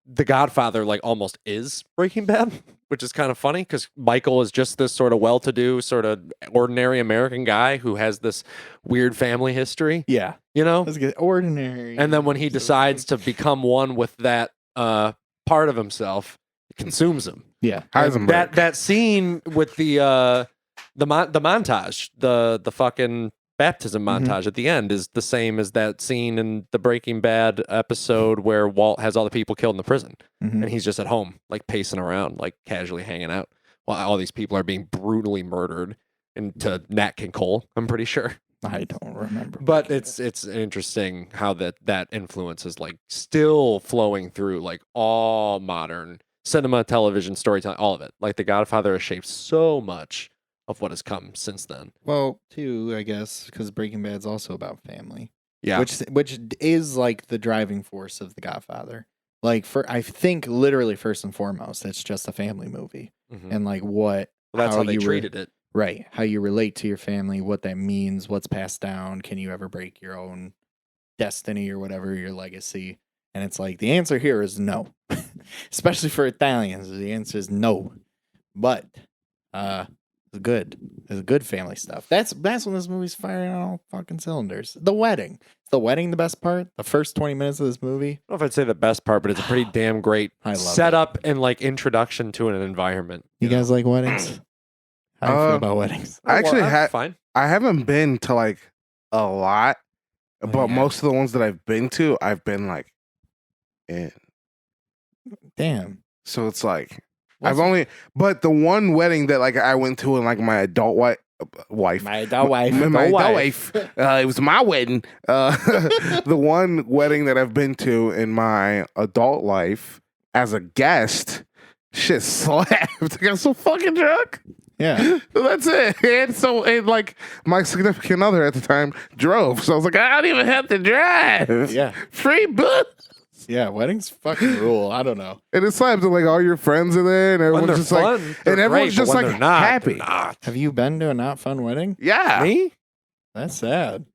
The Godfather like almost is Breaking Bad, which is kind of funny because Michael is just this sort of well-to-do, sort of ordinary American guy who has this weird family history, Yeah. you know? Let's get ordinary. And then when he decides to become one with that part of himself, it consumes him. Yeah. Heisenberg. That scene with the montage, the fucking baptism montage at the end is the same as that scene in the Breaking Bad episode where Walt has all the people killed in the prison and he's just at home, like pacing around, like casually hanging out while all these people are being brutally murdered into Nat King Cole, I'm pretty sure. I don't remember. But it's interesting how that influence is like still flowing through like all modern cinema, television, storytelling, all of it. Like The Godfather has shaped so much of what has come since then. Well, too, I guess, because Breaking Bad's also about family. Yeah. Which is like the driving force of The Godfather. Like I think literally first and foremost, it's just a family movie. Mhm. And like That's how they treated it. Right. How you relate to your family, what that means, what's passed down. Can you ever break your own destiny or whatever, your legacy? And it's like the answer here is no. Especially for Italians, the answer is no. But it's good. It's good family stuff. That's when this movie's firing on all fucking cylinders. The wedding. Is the wedding the best part? The first 20 minutes of this movie? I don't know if I'd say the best part, but it's a pretty damn great I love setup and like introduction to an environment. You guys like weddings? How do you feel about weddings? I actually fine. I haven't been to like a lot, Oh, but yeah. most of the ones that I've been to, I've been like in. Damn. So it's like but the one wedding that like I went to in like my adult wife. My adult wife. My adult wife. It was my wedding. The one wedding that I've been to in my adult life as a guest, shit slapped. I got so fucking drunk. Yeah. That's it. And like my significant other at the time drove. So I was like, I don't even have to drive. Yeah. Free bus. Yeah. Weddings fucking rule. I don't know. And it slaps and like all your friends are there and When everyone's they're just fun, like they're and everyone's great, but just when like they're not, happy. they're not. Have you been to a not fun wedding? Yeah. Me? That's sad.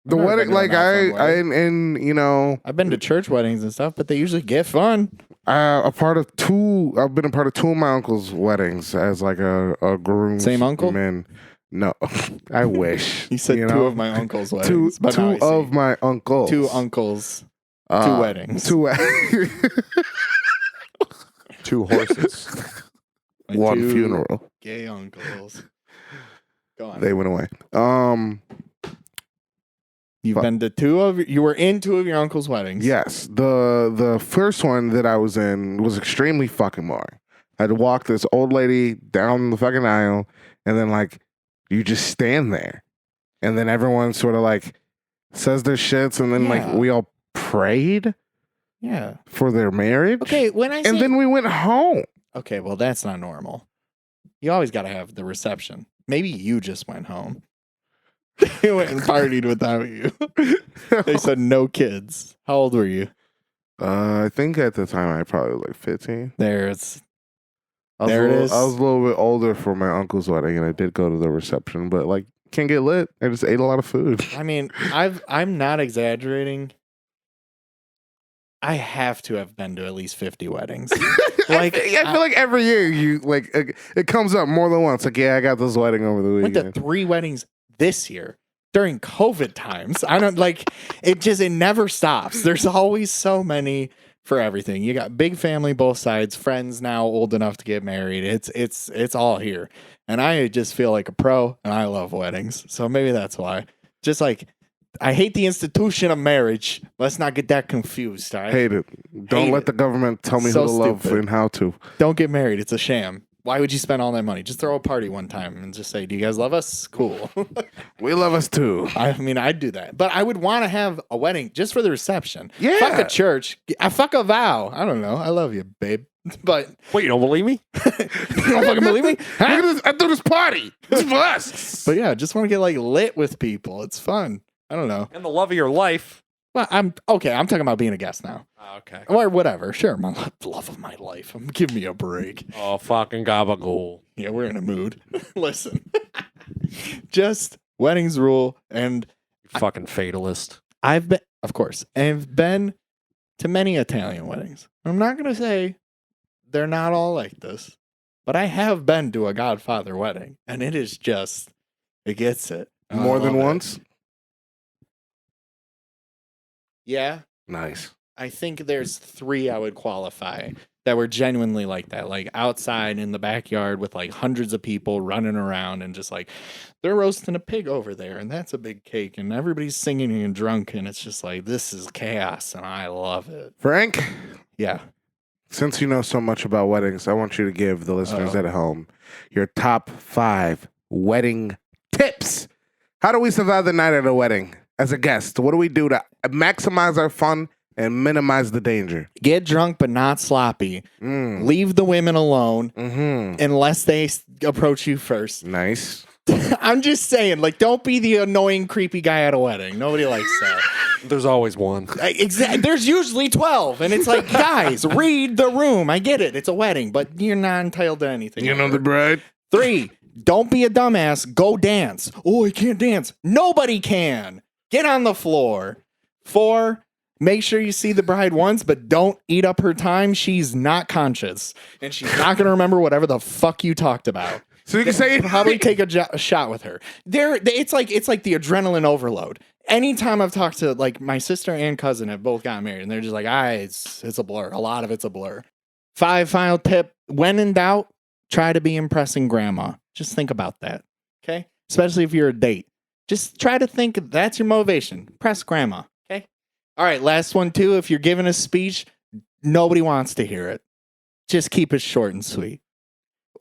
The I've never wedding, been to a like not fun I wedding. and you know, I've been to church weddings and stuff, but they usually get fun. I've been a part of two of my uncle's weddings as like a groom. Same uncle? No, I wish. You said two know? of my uncle's two weddings. but now I see. of my uncles. Two uncles. Two weddings. Two Two horses. My one two funeral. Gay uncles. Go on. They went away. You've been to you were in two of your uncle's weddings. Yes. The first one that I was in was extremely fucking boring. I had to walk this old lady down the fucking aisle, and then like you just stand there, and then everyone sort of like says their shits, and then like Yeah. we all prayed Yeah. for their marriage. Okay, when I say And then we went home. okay, well that's not normal. You always got to have the reception. Maybe you just went home. They went and partied without you. They said no kids. How old were you? I think at the time I probably was like 15. There it's There it is. I was a little bit older for my uncle's wedding, and I did go to the reception, but like can't get lit. I just ate a lot of food. I mean, I'm not exaggerating. I have to have been to at least 50 weddings. I feel like every year you like it comes up more than once. Like, yeah, I got this wedding over the Went to weekend. 3 weddings this year during COVID times. I don't like it never stops. There's always so many for everything. You got big family both sides, friends now old enough to get married. It's all here. And I just feel like a pro and I love weddings. So maybe that's why. Just like I hate the institution of marriage. Let's not get that confused. All right? Hate it. Don't Hate let it. the government tell me So who to love stupid. and how to. Don't get married. It's a sham. Why would you spend all that money? Just throw a party one time and just say, "Do you guys love us?" Cool. We love us too. I mean, I'd do that, but I would want to have a wedding just for the reception. Yeah. Fuck a church. I fuck a vow. I don't know. I love you, babe. But Wait, you don't believe me? you don't fucking believe me? Look at this. I threw this party. It's for us. But yeah, just want to get like lit with people. It's fun. I don't know. And the love of your life. Well, I'm okay. I'm talking about being a guest now, Okay. or whatever. Sure, my love of my life. Give me a break. Oh, fucking gabagool. Yeah, we're in a mood. Listen, just weddings rule, and You fucking fatalist. I've been, of course, I've been to many Italian weddings. I'm not gonna say they're not all like this, but I have been to a Godfather wedding, and it is just, it gets it. And I More than love it. once. Yeah, Nice. I think there's 3 I would qualify that were genuinely like that, like outside in the backyard with like hundreds of people running around and just like they're roasting a pig over there and that's a big cake and everybody's singing and drunk and it's just like this is chaos and I love it. Frank, Yeah. since you know so much about weddings, I want you to give the listeners Oh. at home your top 5 wedding tips. How do we survive the night at a wedding as a guest? What do we do to maximize our fun and minimize the danger? Get drunk but not sloppy. Leave the women alone unless they approach you first. Nice. I'm just saying, like, don't be the annoying, creepy guy at a wedding. Nobody likes that. There's always one. Exactly. There's usually 12, and it's like, guys, read the room. I get it. It's a wedding, but you're not entitled to anything. You know the bride? 3, don't be a dumbass. Go dance. Oh, I can't dance. Nobody can. Get on the floor. 4, make sure you see the bride once, but don't eat up her time. She's not conscious, and she's not going to remember whatever the fuck you talked about. So you can say Probably take a shot with her. It's like the adrenaline overload. Anytime I've talked to like my sister and cousin have both gotten married, and they're just like, it's a blur. A lot of it's a blur. 5, final tip: when in doubt, try to be impressing grandma. Just think about that, okay? Especially if you're a date. Just try to think that's your motivation. Impress grandma, okay? All right, last one too. If you're giving a speech, nobody wants to hear it. Just keep it short and sweet.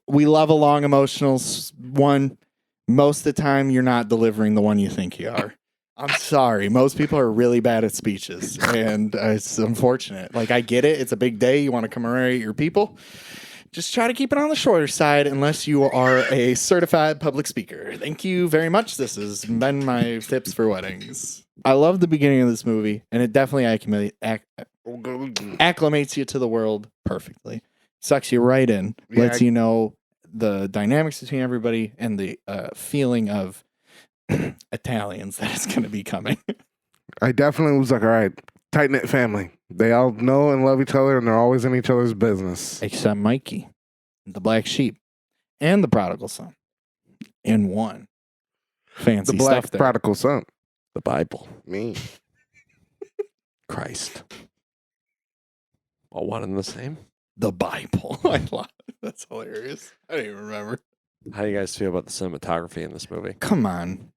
We love a long emotional one. Most of the time, you're not delivering the one you think you are. I'm sorry. Most people are really bad at speeches, and it's unfortunate. Like, I get it. It's a big day. You want to commemorate your people. Just try to keep it on the shorter side unless you are a certified public speaker. Thank you very much. This has been my tips for weddings. I love the beginning of this movie, and it definitely acclimates you to the world perfectly. Sucks you right in, lets you know the dynamics between everybody and the feeling of Italians that is going to be coming. I definitely was like, all right, tight-knit family. They all know and love each other, and they're always in each other's business. Except Mikey, the black sheep, and the prodigal son. In one. Fancy The black stuff there. prodigal son. The Bible. Me. Christ. All one and the same. The Bible. I love it. That's hilarious. I don't even remember. How do you guys feel about the cinematography in this movie? Come on.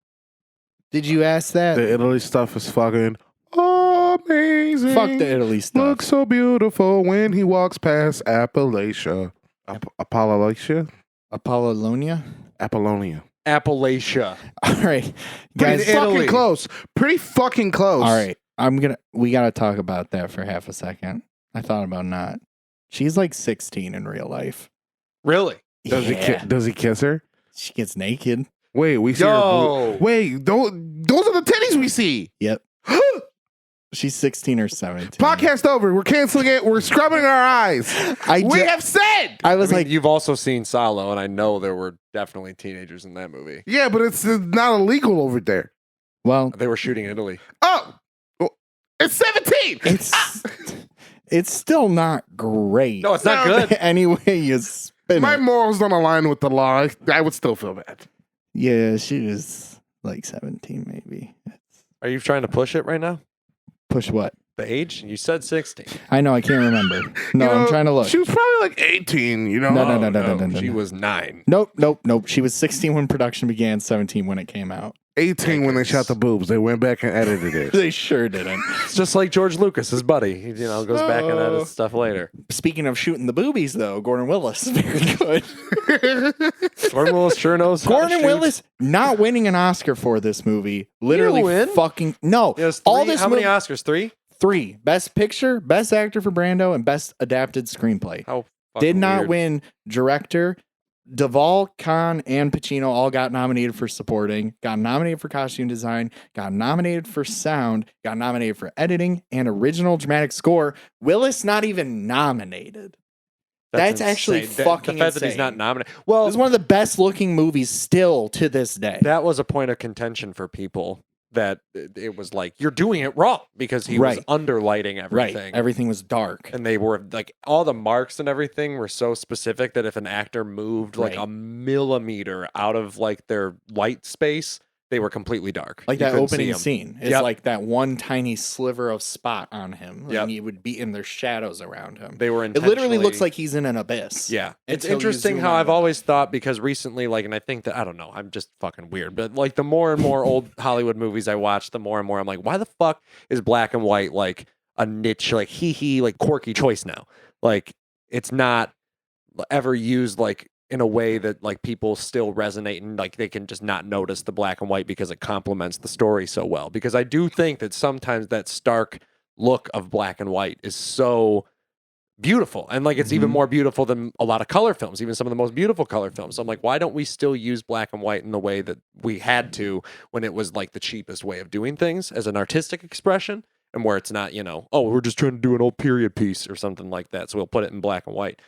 Did you ask that? The Italy stuff is fucking amazing. Fuck the Italy stuff. Looks so beautiful when he walks past Appalachia. Appalachia? Apollonia? Apollonia. Appalachia. All right. Pretty Guys, fucking close. Pretty fucking close. all right. We got to talk about that for half a second. I thought about not. She's like 16 in real life. Really? Does he kiss her? She gets naked. Wait, we see her. Yo. Wait, those are the titties we see. Yep. She's 16 or 17. Podcast over. We're canceling it. We're scrubbing our eyes. We have said. I was I mean, like, you've also seen Salo, and I know there were definitely teenagers in that movie. Yeah, but it's not illegal over there. well, They were shooting in Italy. Oh, it's 17. it's still not great. No, it's not No, good. Anyway, you spin My it. morals don't align with the law. I would still feel bad. Yeah, she was like 17 maybe. Are you trying to push it right now? Push what? The age? You said 16. I know, I can't remember. No, You know, I'm trying to look. She was probably like 18, you know? No. She was 9. Nope. She was 16 when production began, 17 when it came out. 18 when they shot the boobs. They went back and edited it. They sure didn't. It's just like George Lucas, his buddy. He, goes back and edits stuff later. Speaking of shooting the boobies, though, Gordon Willis, very good. Gordon Willis sure knows how to Gordon shoot. Willis not winning an Oscar for this movie. Literally win? fucking no. Yes, All this how many Oscars? 3? 3. Best Picture, Best Actor for Brando, and Best Adapted Screenplay. How Did not weird. win director. Duvall, Kahn, and Pacino all got nominated for supporting, got nominated for costume design, got nominated for sound, got nominated for editing and original dramatic score. Willis not even nominated. That's actually insane. fucking the fact that he's insane. not nominated. Well, This is one of the best looking movies still to this day. that was a point of contention for people that it was like, you're doing it wrong because he was Right. underlighting everything. Right. Everything was dark. And they were like, all the marks and everything were so specific that if an actor moved like Right. a millimeter out of like their light space, they were completely dark. Like You that couldn't see opening him. scene is Yep. like that one tiny sliver of spot on him. Yep. And he would be in their shadows around him. They were It literally looks intentionally- like he's in an abyss. Yeah. It's Until you interesting zoom how on I've it. always thought, because recently, like, and I think that, I don't know, I'm just fucking weird, but like the more and more old Hollywood movies I watch, the more and more I'm like, why the fuck is black and white like a niche, like like quirky choice now? Like, it's not ever used like in a way that like people still resonate and like they can just not notice the black and white because it complements the story so well. Because I do think that sometimes that stark look of black and white is so beautiful, and like it's even Mhm. more beautiful than a lot of color films, even some of the most beautiful color films. So I'm like, why don't we still use black and white in the way that we had to when it was like the cheapest way of doing things as an artistic expression, and where it's not, oh, we're just trying to do an old period piece or something like that, so we'll put it in black and white.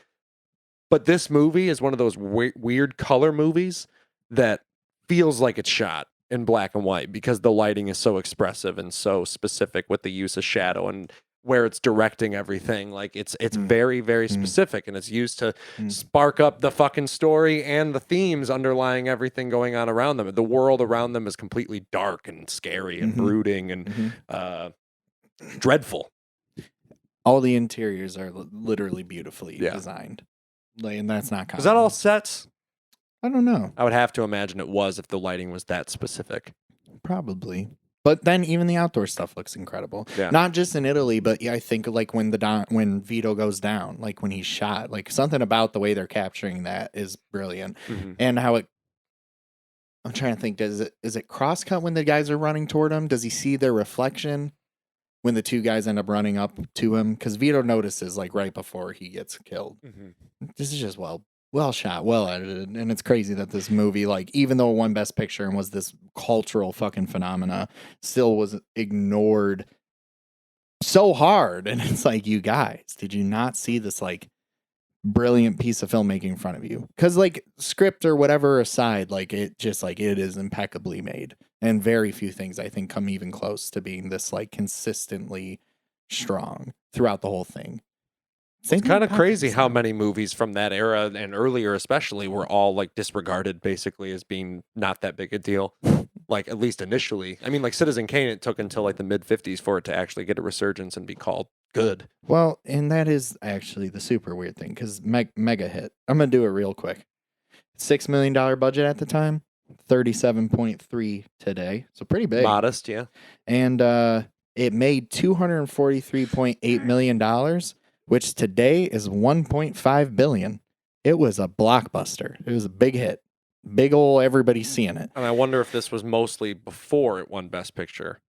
But this movie is one of those weird color movies that feels like it's shot in black and white because the lighting is so expressive and so specific with the use of shadow and where it's directing everything. Like it's very, very specific, and it's used to spark up the fucking story and the themes underlying everything going on around them. The world around them is completely dark and scary and brooding and dreadful. All the interiors are literally beautifully Yeah. designed. Like, and that's not common. Is that all sets? I don't know. I would have to imagine it was if the lighting was that specific. Probably. But then even the outdoor stuff looks incredible. Yeah. Not just in Italy, but yeah, I think like when when Vito goes down, like when he's shot, like something about the way they're capturing that is brilliant. Mhm. And how I'm trying to think, is it cross cut when the guys are running toward him? Does he see their reflection when the two guys end up running up to him? Because Vito notices like right before he gets killed. Mhm. This is just well shot, well edited, and it's crazy that this movie, like, even though it won Best Picture and was this cultural fucking phenomena, still was ignored so hard. And it's like, you guys, did you not see this like brilliant piece of filmmaking in front of you? Because like script or whatever aside, like it just like it is impeccably made, and very few things I think come even close to being this like consistently strong throughout the whole thing. It's kind of crazy how many movies from that era and earlier especially were all like disregarded basically as being not that big a deal. Like at least initially. I mean, like Citizen Kane, it took until like the mid-50s for it to actually get a resurgence and be called good. Well, and that is actually the super weird thing, because mega hit. I'm gonna do it real quick. $6 million budget at the time, 37.3 today, so pretty big. Modest, yeah. And it made $243.8 million, which today is $1.5 billion. It was a blockbuster. It was a big hit. Big ol' everybody seeing it. And I wonder if this was mostly before it won Best Picture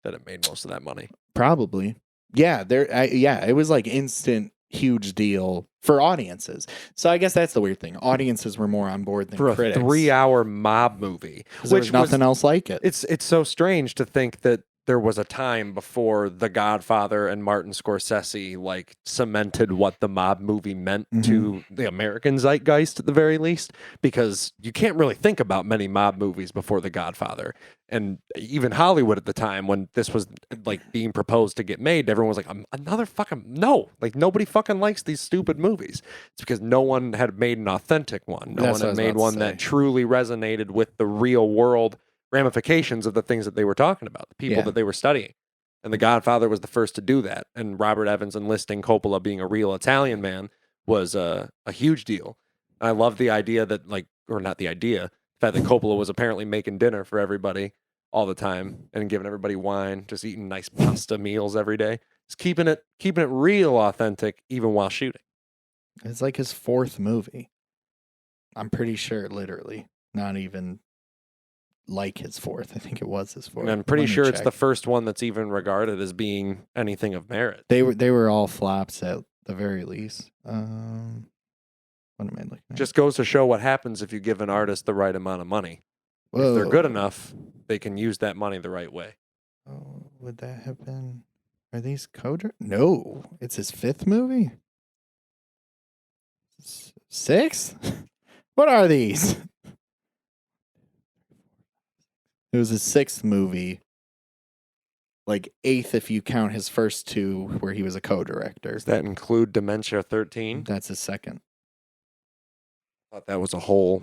that it made most of that money. Probably. Yeah, it was like instant huge deal for audiences. So I guess that's the weird thing. Audiences were more on board than For a critics. 3-hour mob movie. 'Cause there was nothing else like it. It's so strange to think that there was a time before The Godfather and Martin Scorsese like cemented what the mob movie meant to the American zeitgeist at the very least, because you can't really think about many mob movies before The Godfather. And even Hollywood at the time when this was like being proposed to get made, everyone was like, another fucking no. Like nobody fucking likes these stupid movies. It's because no one had made an authentic one. No That's one what I had was made about to one say. that truly resonated with the real world ramifications of the things that they were talking about, the people Yeah. that they were studying. And The Godfather was the first to do that. And Robert Evans enlisting Coppola being a real Italian man was a huge deal. And I love the idea that, like, or not the idea, the fact that Coppola was apparently making dinner for everybody all the time and giving everybody wine, just eating nice pasta meals every day. Just keeping it real authentic even while shooting. It's like his fourth movie. I'm pretty sure, literally, not even like his fourth. I think it was his fourth. And I'm pretty Let me sure it's check. the first one that's even regarded as being anything of merit. They were all flops at the very least. What am I looking at? Just goes to show what happens if you give an artist the right amount of money. Whoa. If they're good enough, they can use that money the right way. Oh, would that have been? Are these No, it's his fifth movie. Sixth? What are these? It was his sixth movie. Like eighth if you count his first two where he was a co-director. Does that include Dementia 13? That's his second. I thought that was a whole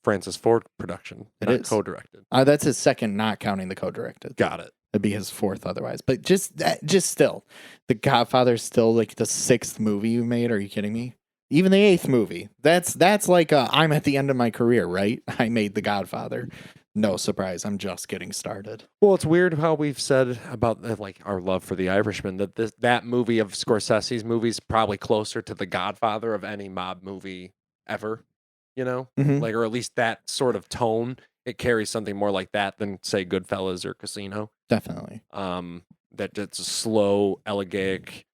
Francis Ford production, It not is. co-directed. That's his second, not counting the co-directed. Got it. It'd be his fourth otherwise. But just still, The Godfather's still like the sixth movie you made. Are you kidding me? Even the eighth movie. That's like I'm at the end of my career, right? I made The Godfather. No surprise. I'm just getting started. Well, it's weird how we've said about like our love for The Irishman that that movie of Scorsese's movies probably closer to The Godfather of any mob movie ever. You know, Mhm. like, or at least that sort of tone. It carries something more like that than, say, Goodfellas or Casino. Definitely. That's a slow, elegiac,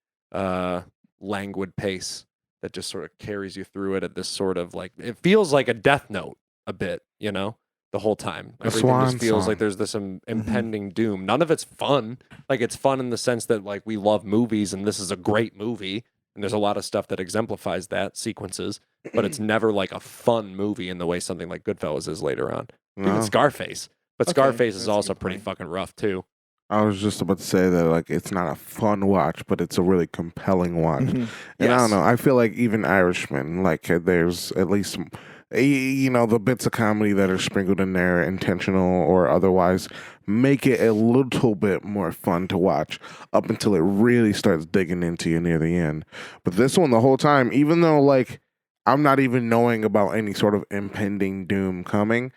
languid pace that just sort of carries you through it at this sort of like, it feels like a Death Note a bit, you know, the whole time. Everything swan just feels song. like there's this impending doom. None of it's fun. Like, it's fun in the sense that, like, we love movies and this is a great movie. And there's a lot of stuff that exemplifies that, sequences, but it's never like a fun movie in the way something like Goodfellas is later on. No. Even Scarface. But Okay, Scarface is that's a also good pretty point. fucking rough too. I was just about to say that, like, it's not a fun watch, but it's a really compelling watch. Mhm. And I Yes. don't know. I feel like even Irishman, like, there's at least, you know, the bits of comedy that are sprinkled in there, intentional or otherwise, make it a little bit more fun to watch up until it really starts digging into you near the end. But this one, the whole time, even though, like, I'm not even knowing about any sort of impending doom coming,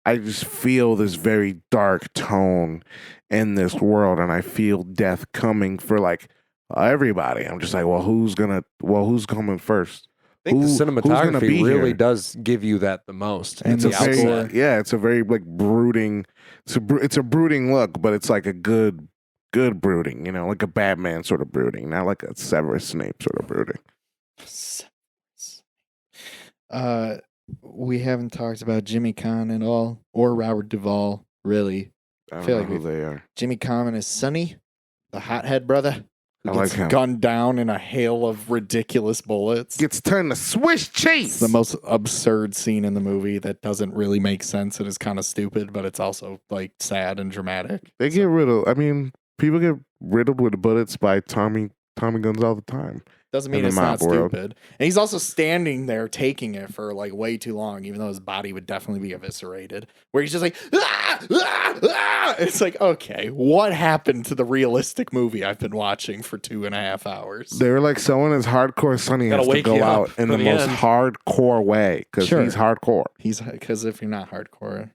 I just feel this very dark tone in this world, and I feel death coming for, like, everybody. I'm just like, well, who's coming first? I think Who's the gonna cinematography be really here? does give you that the most. And It's the the It's a outset. very, yeah, it's a very, like, brooding. It's a brooding look, but it's like a good brooding. You know, like a Batman sort of brooding, not like a Severus Snape sort of brooding. We haven't talked about Jimmy Caan at all, or Robert Duvall, really. I don't Feel know like who we've- they are. Jimmy Caan is Sonny, the hothead brother, who I like gets him. gunned down in a hail of ridiculous bullets. Gets turned to Swiss It's cheese. the most absurd scene in the movie that doesn't really make sense and is kind of stupid, but it's also like sad and dramatic. They get riddled. I mean, people get riddled with bullets by Tommy guns all the time. Doesn't in mean the it's not mob world. stupid. And he's also standing there taking it for like way too long, even though his body would definitely be eviscerated. Where he's just like, ah, ah, ah. It's like, okay, what happened to the realistic movie I've been watching for 2.5 hours? They were like, someone as hardcore Sonny Gotta has to wake go you up out in for the the most end. hardcore way because Sure. he's hardcore. He's because if you're not hardcore,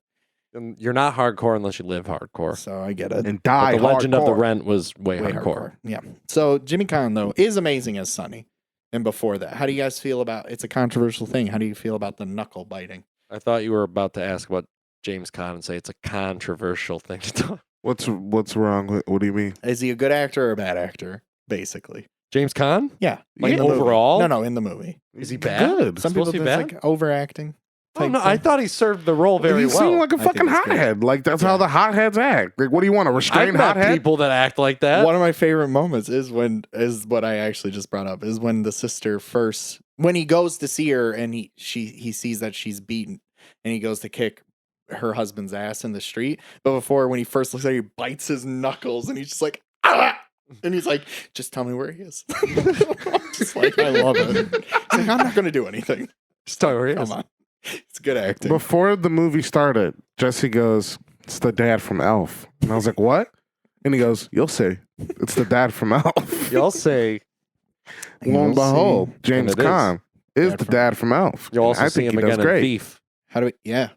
And you're not hardcore unless you live hardcore. so I get it. And But die the Legend of the hardcore. Rent was way, Way hardcore. Yeah. So Jimmy Caan though is amazing as Sonny. And before that, how do you guys feel about? It's a controversial thing. How do you feel about the knuckle biting? I thought you were about to ask about James Caan and say it's a controversial thing to talk. What's wrong with? What do you mean? Is he a good actor or a bad actor? Basically, James Caan? yeah. Like in the movie. overall? No, in the movie. Is he bad? Good. Some Supposed people to be think bad? it's like overacting. Oh, type no, I thing. thought he served the role very He well. seemed like a I think fucking it's good. hothead. Like that's how the hotheads act. Like, what do you want? A I've restrained met hothead? people that act like that. One of my favorite moments is what I actually just brought up is when the sister first when he goes to see her and he sees that she's beaten and he goes to kick her husband's ass in the street. But before when he first looks at her, he bites his knuckles and he's just like ah! And he's like, just tell me where he is. Just like I love it. He's like, I'm not gonna do anything. Just tell me where he is. Come on. It's good acting. Before the movie started, Jesse goes, "It's the dad from Elf," and I was like, "What?" And he goes, "You'll see. It's the dad from Elf." You'll say Lo and behold, James And it is. Caan is Dad the from dad from Elf. you'll also I see think him he does again in great. Thief. How do we? Yeah,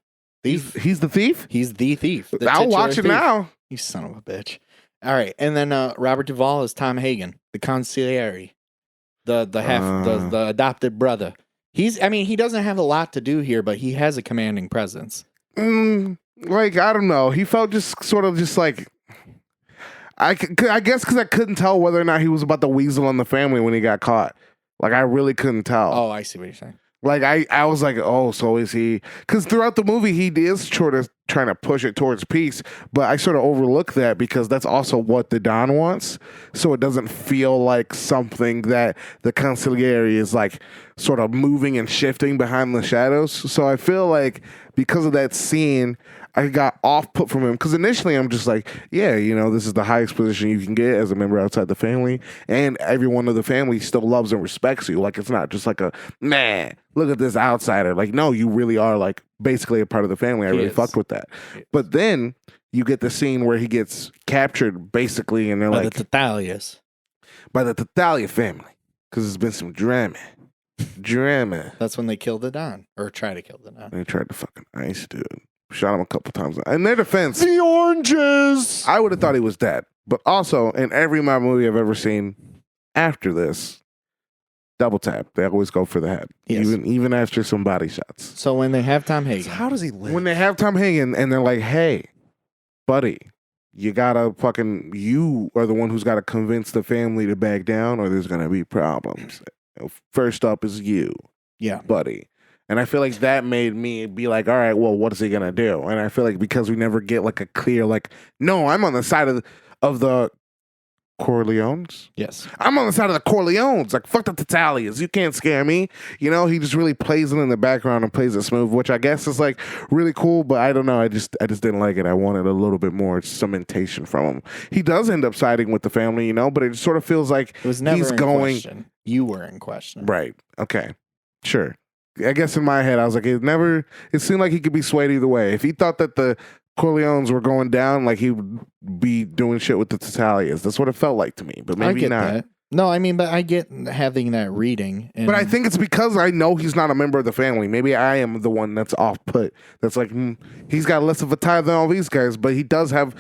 thief. He's the thief. He's the thief. The I'll titular watch it thief. now. You son of a bitch. All right, and then Robert Duvall is Tom Hagen, the consigliere, the adopted brother. He doesn't have a lot to do here, but he has a commanding presence. Like, I don't know. He felt just sort of just like, I guess because I couldn't tell whether or not he was about to weasel on the family when he got caught. Like, I really couldn't tell. Oh, I see what you're saying. Like, I was like, oh, so is he? Because throughout the movie, he is sort of trying to push it towards peace, but I sort of overlook that because that's also what the Don wants. So it doesn't feel like something that the consigliere is like sort of moving and shifting behind the shadows. So I feel like because of that scene, I got off put from him because initially I'm just like, yeah, this is the highest position you can get as a member outside the family, and everyone of the family still loves and respects you. Like, it's not just like a man, look at this outsider. Like, no, you really are like basically a part of the family. I really fucked with that. But then you get the scene where he gets captured basically, and they're By like the Tatalias. by the Tatalia family because there's been some drama. That's when they kill the Don, or try to kill the Don. They tried to fucking ice dude. Shot him a couple times. In their defense, The oranges. I would have thought he was dead. But also, in every mob movie I've ever seen after this, double tap. They always go for the head. Yes. Even after some body shots. So when they have Tom Hagen, How does he live? When they have Tom Hagen and they're like, hey, buddy, you are the one who's got to convince the family to back down or there's going to be problems. First up is you, buddy. And I feel like that made me be like, all right, well, what is he going to do? And I feel like because we never get like a clear, like, no, I'm on the side of the Corleones. yes, I'm on the side of the Corleones. Like, fuck the Tatalias. You can't scare me. He just really plays it in the background and plays it smooth, which I guess is like really cool, but I don't know. I just didn't like it. I wanted a little bit more cementation from him. He does end up siding with the family, but it sort of feels like it was never he's in going. question. You were in question, Right. Okay. Sure. I guess in my head, I was like, it seemed like he could be swayed either way. If he thought that the Corleones were going down, like he would be doing shit with the Tatalias. That's what it felt like to me, but maybe I get not. that. No, but I get having that reading. And But I think it's because I know he's not a member of the family. Maybe I am the one that's off put. That's like, he's got less of a tie than all these guys, but he's got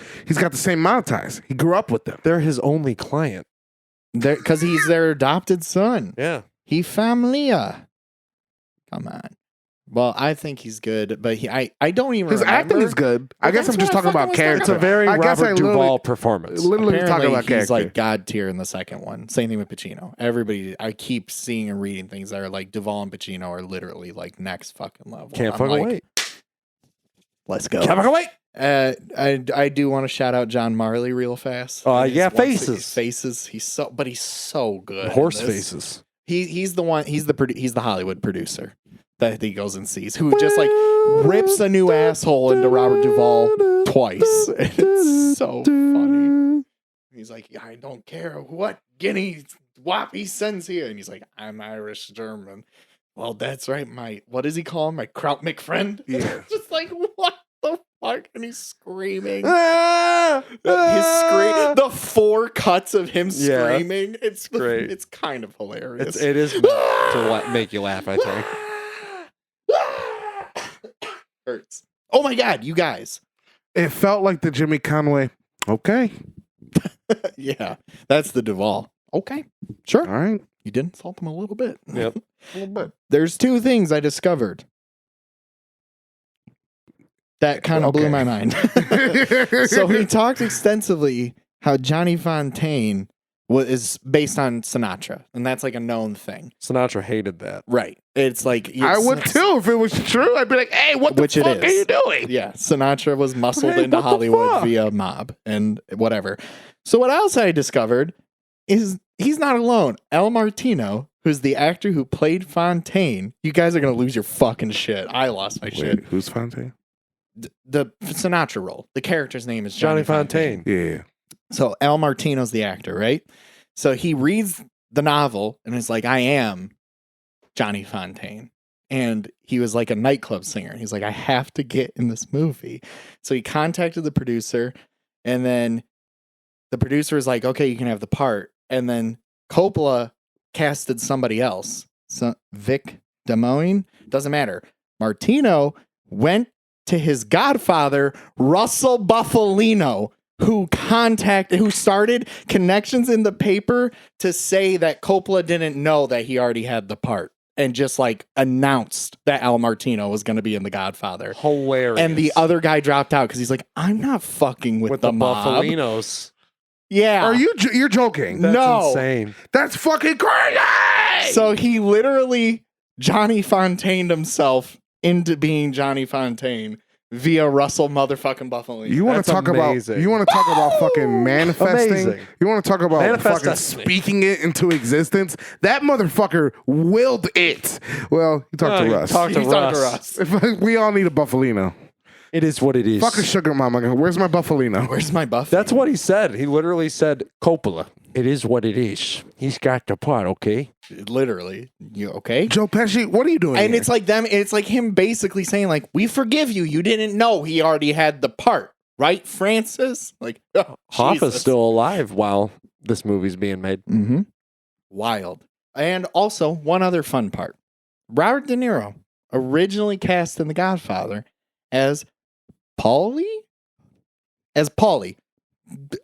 the same amount of ties. He grew up with them. They're his only client. because he's their adopted son. Yeah. He familia. Come on. Well, I think he's good, but I don't even. His acting remember. is good. I guess That's I'm just what I talking about fucking was character. It's a very I guess Robert I literally- Duvall performance. Literally Apparently, talking about he's character. like God tier in the second one. Same thing with Pacino. Everybody, I keep seeing and reading things that are like Duvall and Pacino are literally like next fucking level. Can't I'm fucking like, wait. Let's go. Can't fucking wait. I do want to shout out John Marley real fast. Yeah, Faces. Faces. He's so good. in Horse this. faces. He's the one. He's the Hollywood producer that he goes and sees, who just like rips a new asshole into Robert Duvall twice. It's so funny. He's like, I don't care what Guinea wop he sends here, and he's like, I'm Irish German. Well, that's right. What does he call him? My Kraut McFriend. Yeah. Just like what the fuck, and he's screaming. His scream, the 4 cuts of him Yeah. screaming. It's great. It's kind of hilarious. It is meant to make you laugh, I think. Hurts. Oh my god, you guys. It felt like the Jimmy Conway. Okay. Yeah, that's the Duvall. Okay, sure. All right. You did insult him a little bit. Yep. A little bit. There's 2 things I discovered that kind of blew Okay. my mind. So he talked extensively how Johnny Fontaine is based on Sinatra, and that's like a known thing. Sinatra hated that. Right. It's like I would too if it was true. I'd be like, hey, what the Which it fuck is. are you doing? Yeah, Sinatra was muscled Hey, into what the Hollywood fuck? via mob and whatever. So what else I discovered is he's not alone. El Martino, who's the actor who played Fontaine. You guys are gonna lose your fucking shit. I lost my shit. Wait, who's Fontaine? The Sinatra role. The character's name is Johnny Fontaine. Yeah. So El Martino's the actor, right? So he reads the novel and is like, I am Johnny Fontaine. And he was like a nightclub singer. He's like, I have to get in this movie. So he contacted the producer, and then the producer was like, okay, you can have the part. And then Coppola casted somebody else. So Vic Damone, doesn't matter. Martino went to his godfather, Russell Buffalino, who started connections in the paper to say that Coppola didn't know that he already had the part, and just like announced that Al Martino was going to be in The Godfather. Hilarious. And the other guy dropped out because he's like, I'm not fucking with the mob. Buffalinos. Yeah. You're joking? That's No. insane. That's fucking crazy. So he literally Johnny Fontained himself into being Johnny Fontaine via Russell motherfucking Buffalo. You want That's to talk amazing. about? You want to talk about fucking manifesting? Amazing. You want to talk about Manifest fucking destiny. speaking it into existence? That motherfucker willed it. Well, you talk to you Russ. talk to You talk to Russ. Russ. We all need a Buffalino. It is what it is. Fucking sugar mama. Where's my Buffalino? Where's my Buffy? That's what he said. He literally said, Coppola, it is what it is. He's got the part, okay? Literally. You okay? Joe Pesci, what are you doing? And here? it's like them. It's like him basically saying, like, we forgive you. You didn't know he already had the part, right, Francis? Like, oh, Hoffa's Jesus. still alive while this movie's being made. Mm-hmm. Wild. And also, one other fun part. Robert De Niro, originally cast in The Godfather as Paulie? As Paulie.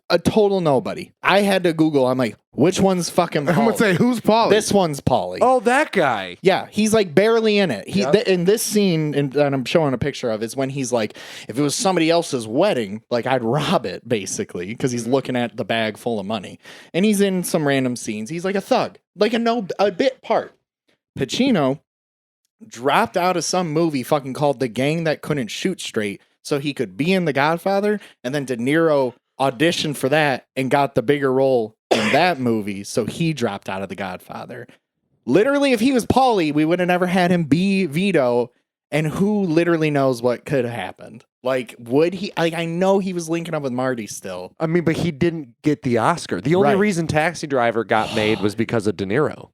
A total nobody. I had to Google. I'm like, which one's fucking Paulie? I'm gonna say who's Paulie? This one's Paulie. Oh, that guy. Yeah, he's like barely in it. He Yep. in this scene, and I'm showing a picture of, is when he's like, if it was somebody else's wedding, like I'd rob it, basically, because he's looking at the bag full of money, and he's in some random scenes. He's like a thug, like a bit part. Pacino dropped out of some movie fucking called The Gang That Couldn't Shoot Straight, so he could be in The Godfather, and then De Niro auditioned for that and got the bigger role in that movie, so he dropped out of The Godfather. Literally, if he was Paulie, we would have never had him be Vito, and who literally knows what could have happened? Like, would he? Like, I know he was linking up with Marty still. I mean, but he didn't get the Oscar. The only Right. reason Taxi Driver got made was because of De Niro.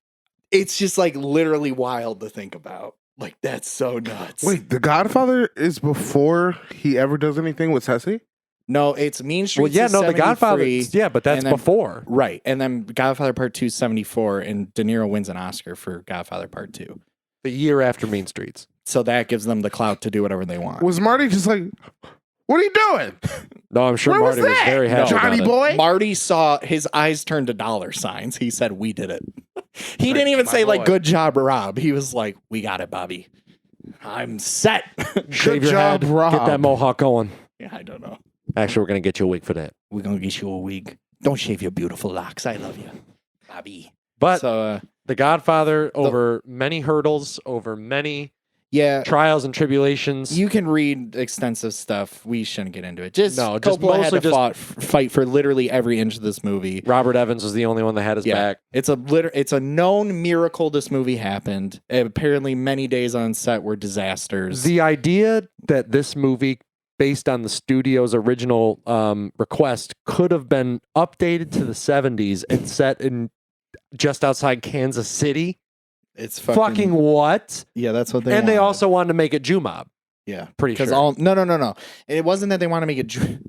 It's just like literally wild to think about. Like, that's so nuts. Wait, The Godfather is before he ever does anything with Tessie? No, it's Mean Streets. Well, yeah, is no, The Godfather. 73, Yeah, but that's and then- before. Right. And then Godfather Part 2 is 74, and De Niro wins an Oscar for Godfather Part 2. The year after Mean Streets. So that gives them the clout to do whatever they want. Was Marty just like, what are you doing? No, I'm sure Where was Marty was that? very happy Johnny about it. boy? Marty saw his eyes turn to dollar signs. He said, we did it. He didn't even my say, like, boy. good job, Rob. He was like, we got it, Bobby. I'm set. Shave your job, head. Rob. Get that mohawk going. Yeah, I don't know. Actually, we're going to get you a wig for that. We're going to get you a wig. Don't shave your beautiful locks. I love you, Bobby. But So, The Godfather, over many hurdles, over many yeah, trials and tribulations. you can read extensive stuff. We shouldn't get into it. Just No, just Coppola had mostly to just- fight for literally every inch of this movie. Robert Evans was the only one that had his Yeah. back. It's a known miracle this movie happened. And apparently, many days on set were disasters. The idea that this movie, based on the studio's original request, could have been updated to the 70s and set in just outside Kansas City. It's Fucking what? yeah. That's what they And they wanted. also wanted to make it Jumob. yeah pretty because sure. all no. It wasn't that they want to make it.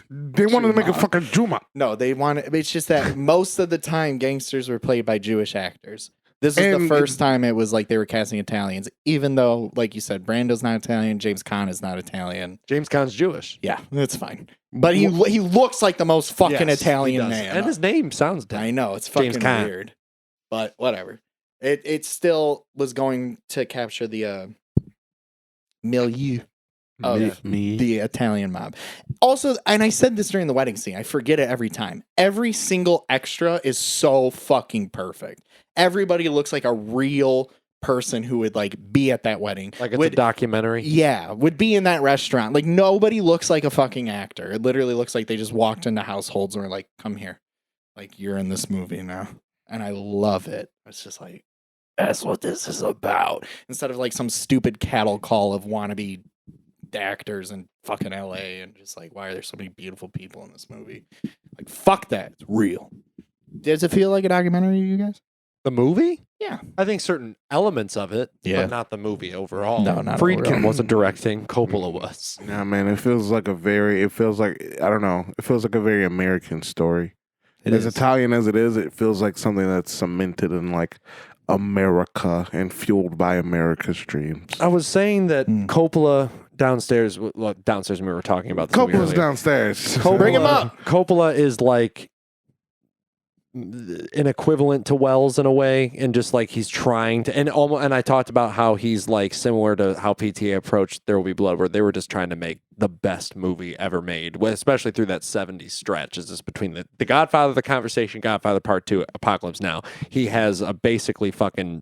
They wanted to make a fucking Juma. No, they wanted. It's just that most of the time gangsters were played by Jewish actors. This is the And- first time it was like they were casting Italians, even though, like you said, Brando's not Italian, James Caan is not Italian. James Caan's Jewish. Yeah, that's fine. But he looks like the most fucking Yes, he Italian does. man. And his name sounds I Italian. know it's James fucking Caan. weird, but whatever. It still was going to capture the milieu of the Italian mob. Also, and I said this during the wedding scene, I forget it every time. Every single extra is so fucking perfect. Everybody looks like a real person who would like be at that wedding. Like it's would, a documentary. yeah, would be in that restaurant. Like nobody looks like a fucking actor. It literally looks like they just walked into households and were like, come here. Like you're in this movie now. And I love it. It's just like, that's what this is about. Instead of like some stupid cattle call of wannabe actors in fucking LA and just like, why are there so many beautiful people in this movie? Like, fuck that. It's real. Does it feel like a documentary to you guys? The movie? Yeah. I think certain elements of it, Yeah. but not the movie overall. No, not Friedkin overall. wasn't directing. Coppola was. Yeah, man, it feels like I don't know, it feels like a very American story. It As is. Italian as it is, it feels like something that's cemented in like America and fueled by America's dreams. I was saying that Coppola downstairs when we were talking about this movie Coppola's earlier. downstairs. Bring him up. Coppola is like an equivalent to Wells in a way, and just like he's trying to, and I talked about how he's like similar to how PTA approached There Will Be Blood, where they were just trying to make the best movie ever made, especially through that 70s stretch. Is just between the Godfather, The Conversation, Godfather Part 2, Apocalypse Now. He has a basically fucking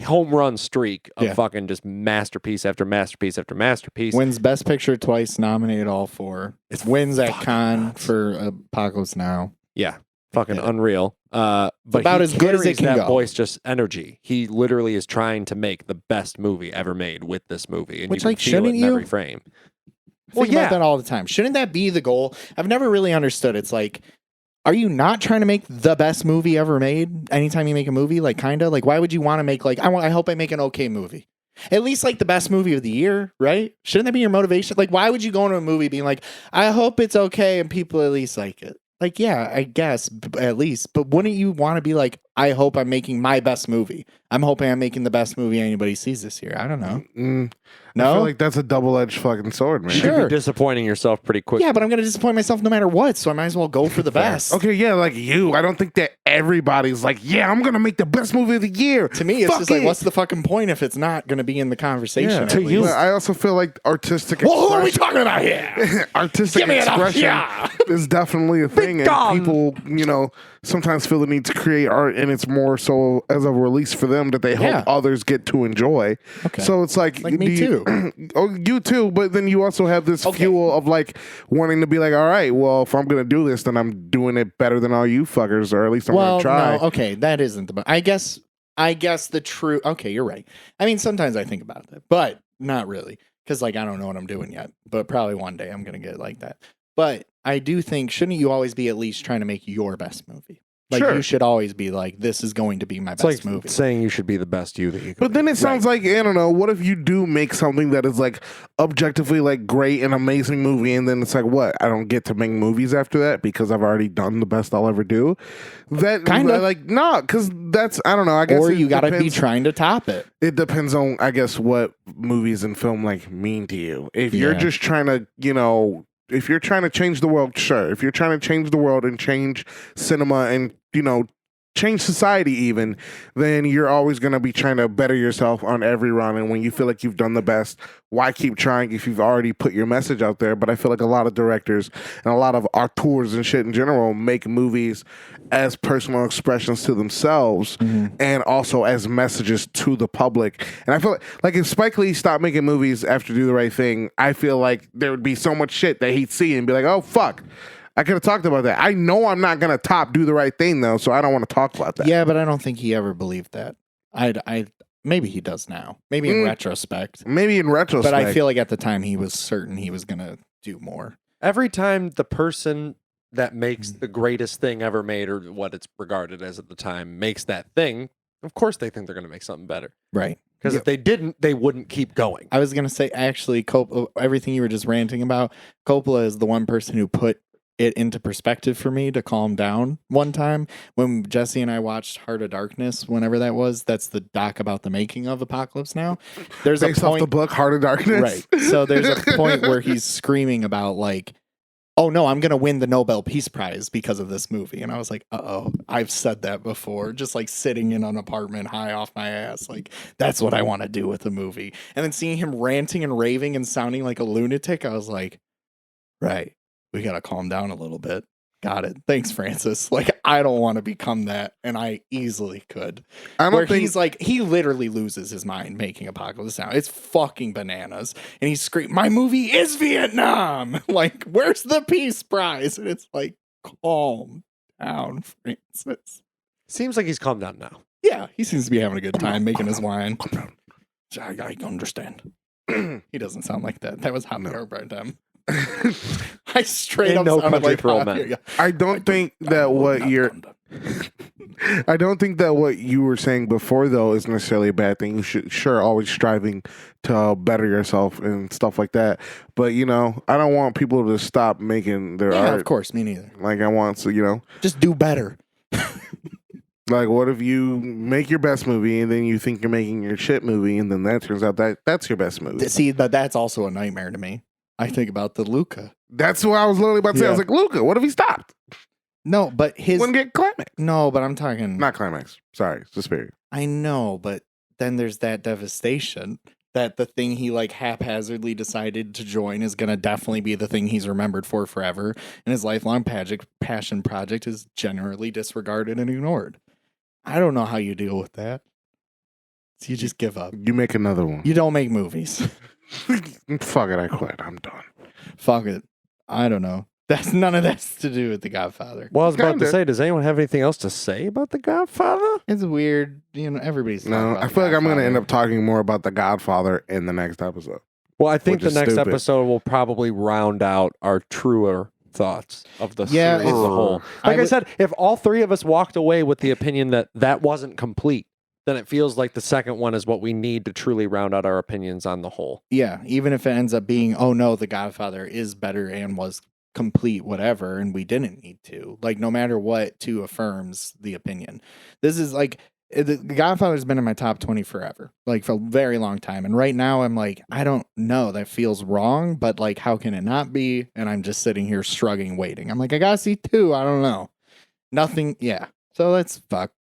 home run streak of fucking just masterpiece after masterpiece after masterpiece. Wins Best Picture twice, nominated all four. It's wins at fucking Cannes nuts. for Apocalypse Now. Yeah. Fucking unreal. But about he as good as it carries can that go. boisterous energy. He literally is trying to make the best movie ever made with this movie. And Which, you can like, feel it shouldn't in you? every frame. Think about that all the time. Shouldn't that be the goal? I've never really understood. It's like, are you not trying to make the best movie ever made? Anytime you make a movie, like kind of like, why would you want to make like I hope I make an okay movie, at least like the best movie of the year, right? Shouldn't that be your motivation? Like, why would you go into a movie being like, I hope it's okay and people at least like it? Like, yeah, I guess at least, but wouldn't you want to be like, I hope I'm making my best movie. I'm hoping I'm making the best movie anybody sees this year. I don't know. I feel like that's a double-edged fucking sword, man. You Sure. could be disappointing yourself pretty quick. Yeah, but I'm going to disappoint myself no matter what, so I might as well go for the best. Okay, yeah, like you. I don't think that everybody's like, yeah, I'm gonna make the best movie of the year. To me, it's Fuck just like, it. what's the fucking point if it's not going to be in the conversation? Yeah. at To you. least? But I also feel like artistic. Well, who are we expression- talking about here? Artistic Give me an expression yeah. is definitely a thing, and gun. people, sometimes feel the need to create art, and it's more so as a release for them that they hope Yeah. others get to enjoy. Okay. So it's like, Like me do you- oh, you too, but then you also have this Okay. fuel of like wanting to be like, all right, well, if I'm gonna do this, then I'm doing it better than all you fuckers, or at least I'm Well, gonna try. no, okay, that isn't the. I guess the true. Okay, you're right. I mean, sometimes I think about that, but not really, because like I don't know what I'm doing yet. But probably one day I'm gonna get like that. But I do think, shouldn't you always be at least trying to make your best movie? Like Sure. you should always be like, this is going to be my It's best like movie. saying you should be the best you that you can But then be. it sounds like, I don't know, what if you do make something that is like objectively like great and amazing movie, and then it's like, what? I don't get to make movies after that because I've already done the best I'll ever do? That Kinda. like, no, because that's, I don't know, I guess Or it you got to be depends- trying to top it. It depends on, I guess, what movies and film like mean to you. If you're Yeah. just trying to, if you're trying to change the world, sure. If you're trying to change the world and change cinema and, change society even, then you're always going to be trying to better yourself on every run. And when you feel like you've done the best, why keep trying if you've already put your message out there? But I feel like a lot of directors and a lot of auteurs and shit in general make movies as personal expressions to themselves and also as messages to the public. And I feel like if Spike Lee stopped making movies after Do the Right Thing, I feel like there would be so much shit that he'd see and be like, oh, fuck. I could have talked about that. I know I'm not going to top Do the Right Thing, though, so I don't want to talk about that. Yeah, but I don't think he ever believed that. I maybe he does now. Maybe in retrospect. Maybe in retrospect. But I feel like at the time he was certain he was going to do more. every time the person that makes the greatest thing ever made, or what it's regarded as at the time, makes that thing, of course they think they're going to make something better. Right. Because if they didn't, they wouldn't keep going. I was going to say, actually, everything you were just ranting about, Coppola is the one person who put it into perspective for me to calm down one time when Jesse and I watched Heart of Darkness, whenever that was. That's the doc about the making of Apocalypse Now. There's Based a point, off the book Heart of Darkness. right? So there's a point where he's screaming about like, "Oh no, I'm going to win the Nobel Peace Prize because of this movie." And I was like, "Uh-oh, I've said that before." Just like sitting in an apartment high off my ass, like that's what I want to do with a movie. And then seeing him ranting and raving and sounding like a lunatic, I was like, "Right. We got to calm down a little bit." Got it. Thanks, Francis. Like, I don't want to become that, and I easily could. I don't Where think he's like, he literally loses his mind making Apocalypse Now. It's fucking bananas. And he's screaming, "My movie is Vietnam!" Like, where's the Peace Prize? And it's like, calm down, Francis. Seems like he's calmed down now. Yeah, he seems to be having a good time making his wine. I understand. He doesn't sound like that. That was Javier Bardem. I straight In up No sounded Country like for Old Javier. Men. Yeah. I don't think that what you're I don't think that what you were saying before, though, is necessarily a bad thing. You should always striving to better yourself and stuff like that. But I don't want people to stop making their Yeah, art. of course, me neither. Like I want to, Just do better. like what if you make your best movie and then you think you're making your shit movie and then that turns out that's your best movie. See, but that's also a nightmare to me. I think about the Luca. That's what I was literally about to say. I was Yeah. like, Luca, what if he stopped? No, but his Wouldn't get climax. no, but I'm talking. Not climax. Sorry, Suspiria. I know, but then there's that devastation that the thing he like haphazardly decided to join is gonna definitely be the thing he's remembered for forever, and his lifelong passion project is generally disregarded and ignored. I don't know how you deal with that. So you just give up. You make another one. You don't make movies. Fuck it, I quit. I'm done. Fuck it. I don't know. That's none of that's to do with The Godfather. Well, I was about to Kinda. say, does anyone have anything else to say about The Godfather? It's weird. Everybody's talking No, about I The feel like I'm going to Godfather. end up talking more about The Godfather in the next episode. Well, I think Which the is next stupid. episode will probably round out our truer thoughts of the Yeah, series as a it's- whole. I Like I would- said, if all three of us walked away with the opinion that that wasn't complete, then it feels like the second one is what we need to truly round out our opinions on the whole. Yeah, even if it ends up being, oh no, The Godfather is better and was complete, whatever, and we didn't need to. Like, no matter what, two affirms the opinion. This is like, The Godfather's been in my top 20 forever, like for a very long time. And right now I'm like, I don't know, that feels wrong, but like, how can it not be? And I'm just sitting here shrugging, waiting. I'm like, I gotta see two. I don't know. Nothing. Yeah. So let's fuck.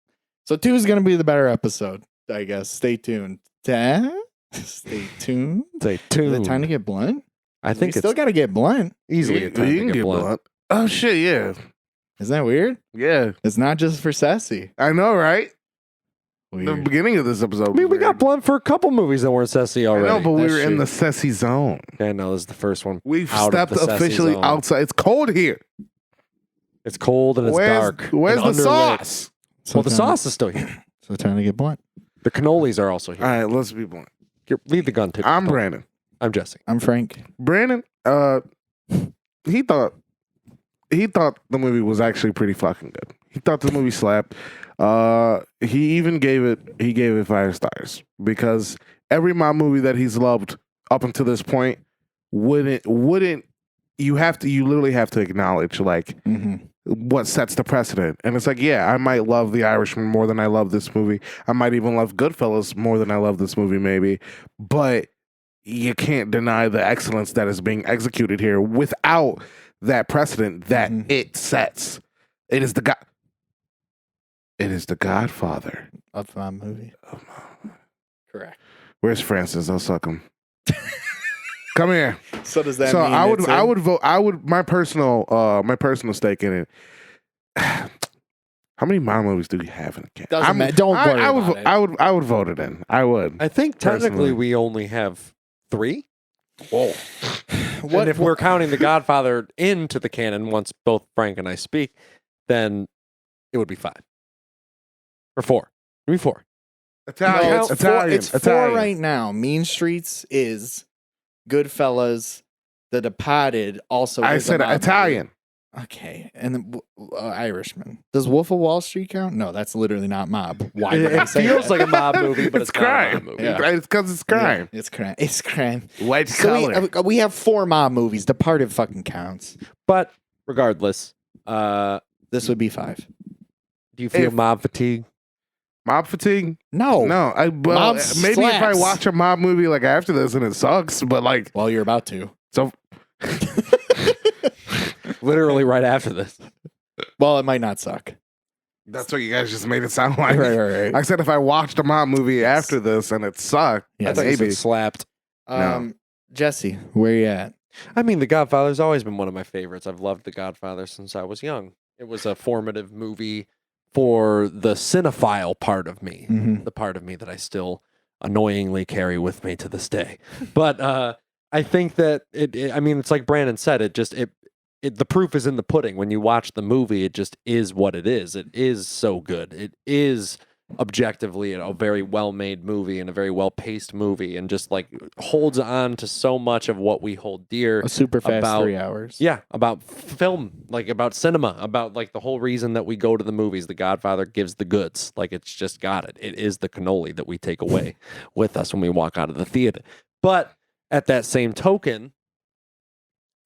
So 2 is going to be the better episode, I guess. Stay tuned. Stay tuned. Stay Is tuned. it time to get blunt? I think we it's still got to get blunt. easily a time you to can get blunt. blunt. Oh, shit, yeah. Isn't that weird? Yeah. It's not just for sassy. I know, right? The Weird. beginning of this episode. I mean, we got blunt for a couple movies that weren't sassy I already. know, but we That's were in true. the Sessy zone. Yeah, no, this is the first one. We've Out of stepped the Sessy officially zone. outside. It's cold here. It's cold and it's dark. Where's and the underlit. sauce? Well, the time- sauce is still here. So time to get blunt. The cannolis are also here. All right, let's be blunt. Leave the gun to I'm Brandon. I'm Jesse. I'm Frank. Brandon, he thought the movie was actually pretty fucking good. He thought the movie slapped. He even gave it 5 stars because every mob movie that he's loved up until this point wouldn't you literally have to acknowledge like what sets the precedent. And it's like, yeah, I might love The Irishman more than I love this movie. I might even love Goodfellas more than I love this movie, maybe. But you can't deny the excellence that is being executed here without that precedent that it sets. It is the Godfather. Of my movie. Correct. Where's Francis? I'll suck him. Come here. So does that So mean I would vote. My personal stake in it. How many mob movies do we have in the can? Doesn't matter. Don't worry I would. about it. I would vote it in. I would. I think technically Personally. we only have 3. Whoa. And if we're counting The Godfather into the canon once both Frank and I speak, then it would be 5. Or 4. It would be 4. Italian. No, it's Italian. 4, it's 4 Italian. right now. Mean Streets is Goodfellas. The Departed also I is a said mob Italian. movie. Okay. And then Irishman. Does Wolf of Wall Street count? No, that's literally not mob. Why would I It say feels that? like a mob movie, but it's, not a crime. mob movie. Yeah. It's because it's crime. Yeah, it's crime. It's crime. White So collar. we have 4 mob movies. Departed fucking counts. But regardless, This would be 5. do you feel If- mob fatigue? Mob fatigue? No. No. Mob Maybe if I slaps. watch a mob movie like after this and it sucks, but like Well, you're about to. so. Literally right after this. Well, it might not suck. That's what you guys just made it sound like. Right. I said if I watched a mob movie after this and it sucked, Yeah, I thought you maybe. said slapped. Jesse, where you at? I mean, The Godfather's always been one of my favorites. I've loved The Godfather since I was young. It was a formative movie for the cinephile part of me, Mhm. the part of me that I still annoyingly carry with me to this day. But I think that I mean, it's like Brandon said. The proof is in the pudding. When you watch the movie, it just is what it is. It is so good. It is objectively a very well-made movie and a very well-paced movie, and just like holds on to so much of what we hold dear. A super fast about- 3 hours. Yeah, about film, like about cinema, about like the whole reason that we go to the movies. The Godfather gives the goods. Like it's just got it. It is the cannoli that we take away with us when we walk out of the theater. But at that same token,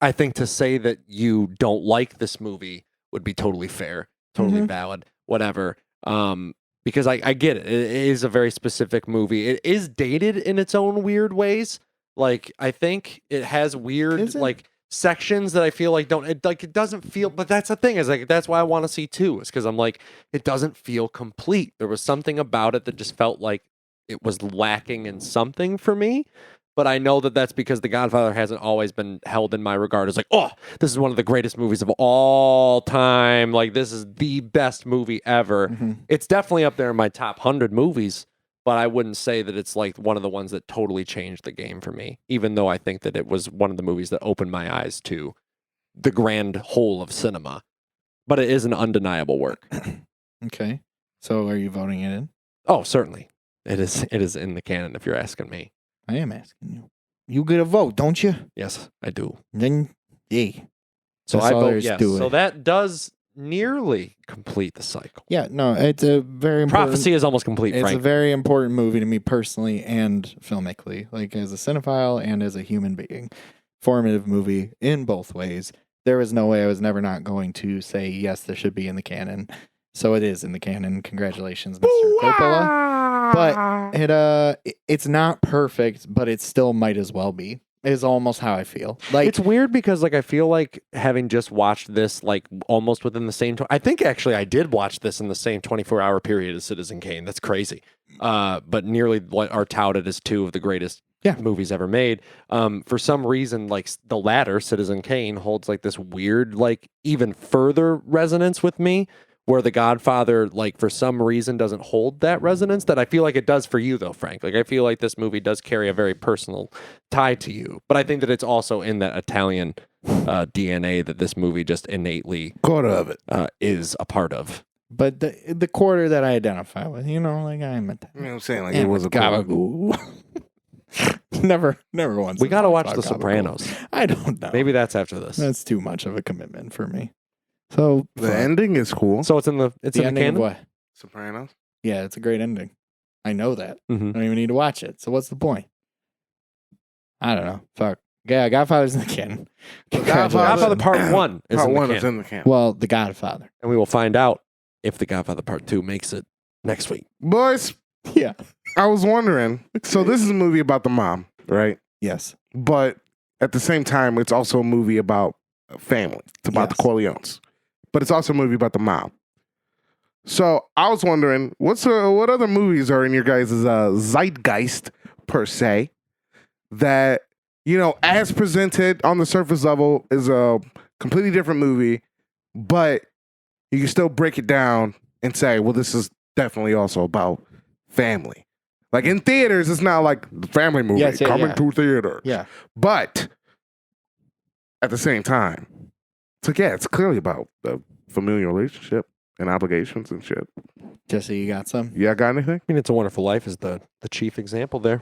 I think to say that you don't like this movie would be totally fair, totally valid, whatever. Because I get it. It is a very specific movie. It is dated in its own weird ways. Like I think it has weird like sections that I feel like don't it doesn't feel. But that's the thing is like that's why I want to see 2 is because I'm like it doesn't feel complete. There was something about it that just felt like it was lacking in something for me. But I know that that's because The Godfather hasn't always been held in my regard as like, oh, this is one of the greatest movies of all time. Like, this is the best movie ever. It's definitely up there in my top 100 movies, but I wouldn't say that it's like one of the ones that totally changed the game for me, even though I think that it was one of the movies that opened my eyes to the grand whole of cinema. But it is an undeniable work. Okay. So are you voting it in? Oh, certainly. It is in the canon if you're asking me. I am asking you. You get a vote, don't you? Yes, I do. Then, yeah. So That's I all vote there is yes. to So it. that does nearly complete the cycle. Yeah, no, it's a very important. Prophecy is almost complete, It's Frank. a very important movie to me personally and filmically, like as a cinephile and as a human being. Formative movie in both ways. There was no way I was never not going to say, yes, this should be in the canon. So it is in the canon. Congratulations, Mr. Coppola. But it's not perfect, but it still might as well be. Is almost how I feel. Like It's weird because like I feel like having just watched this like almost within the same I think actually I did watch this in the same 24-hour period as Citizen Kane. That's crazy. But nearly what are touted as 2 of the greatest movies ever made. For some reason, like the latter, Citizen Kane, holds like this weird, like even further resonance with me, where The Godfather, like for some reason, doesn't hold that resonance that I feel like it does for you, though, Frank. Like I feel like this movie does carry a very personal tie to you, but I think that it's also in that Italian DNA that this movie just innately Quarter of it. is a part of. but the quarter that I identify with, you know, like I'm a You know what I'm saying? Like it was a gabagoo. never once. We got to watch talked The about Sopranos. I don't know. Maybe that's after this. That's too much of a commitment for me. So The ending is cool. So it's in the the in the ending of canon. what? Sopranos. Yeah, it's a great ending. I know that. Mhm. I don't even need to watch it. So what's the point? I don't know. Fuck. Yeah, Godfather's in the canon. Godfather Part 1 is Part in the 1 is canon. in the camp. Well, The Godfather. And we will find out if The Godfather Part 2 makes it next week. Boys, Yeah. I was wondering. So this is a movie about the mom, right? Yes. But at the same time, it's also a movie about family. It's about the Yes. Corleones. But it's also a movie about the mom. So I was wondering, what other movies are in your guys' zeitgeist, per se, that, you know, as presented on the surface level is a completely different movie, but you can still break it down and say, well, this is definitely also about family. Like in theaters, it's not like the family movie Yes, yeah, coming yeah. to theater. Yeah. But at the same time, it's like, yeah, it's clearly about the familial relationship and obligations and shit. Jesse, you got some? Yeah, got anything? I mean, It's a Wonderful Life is the chief example there.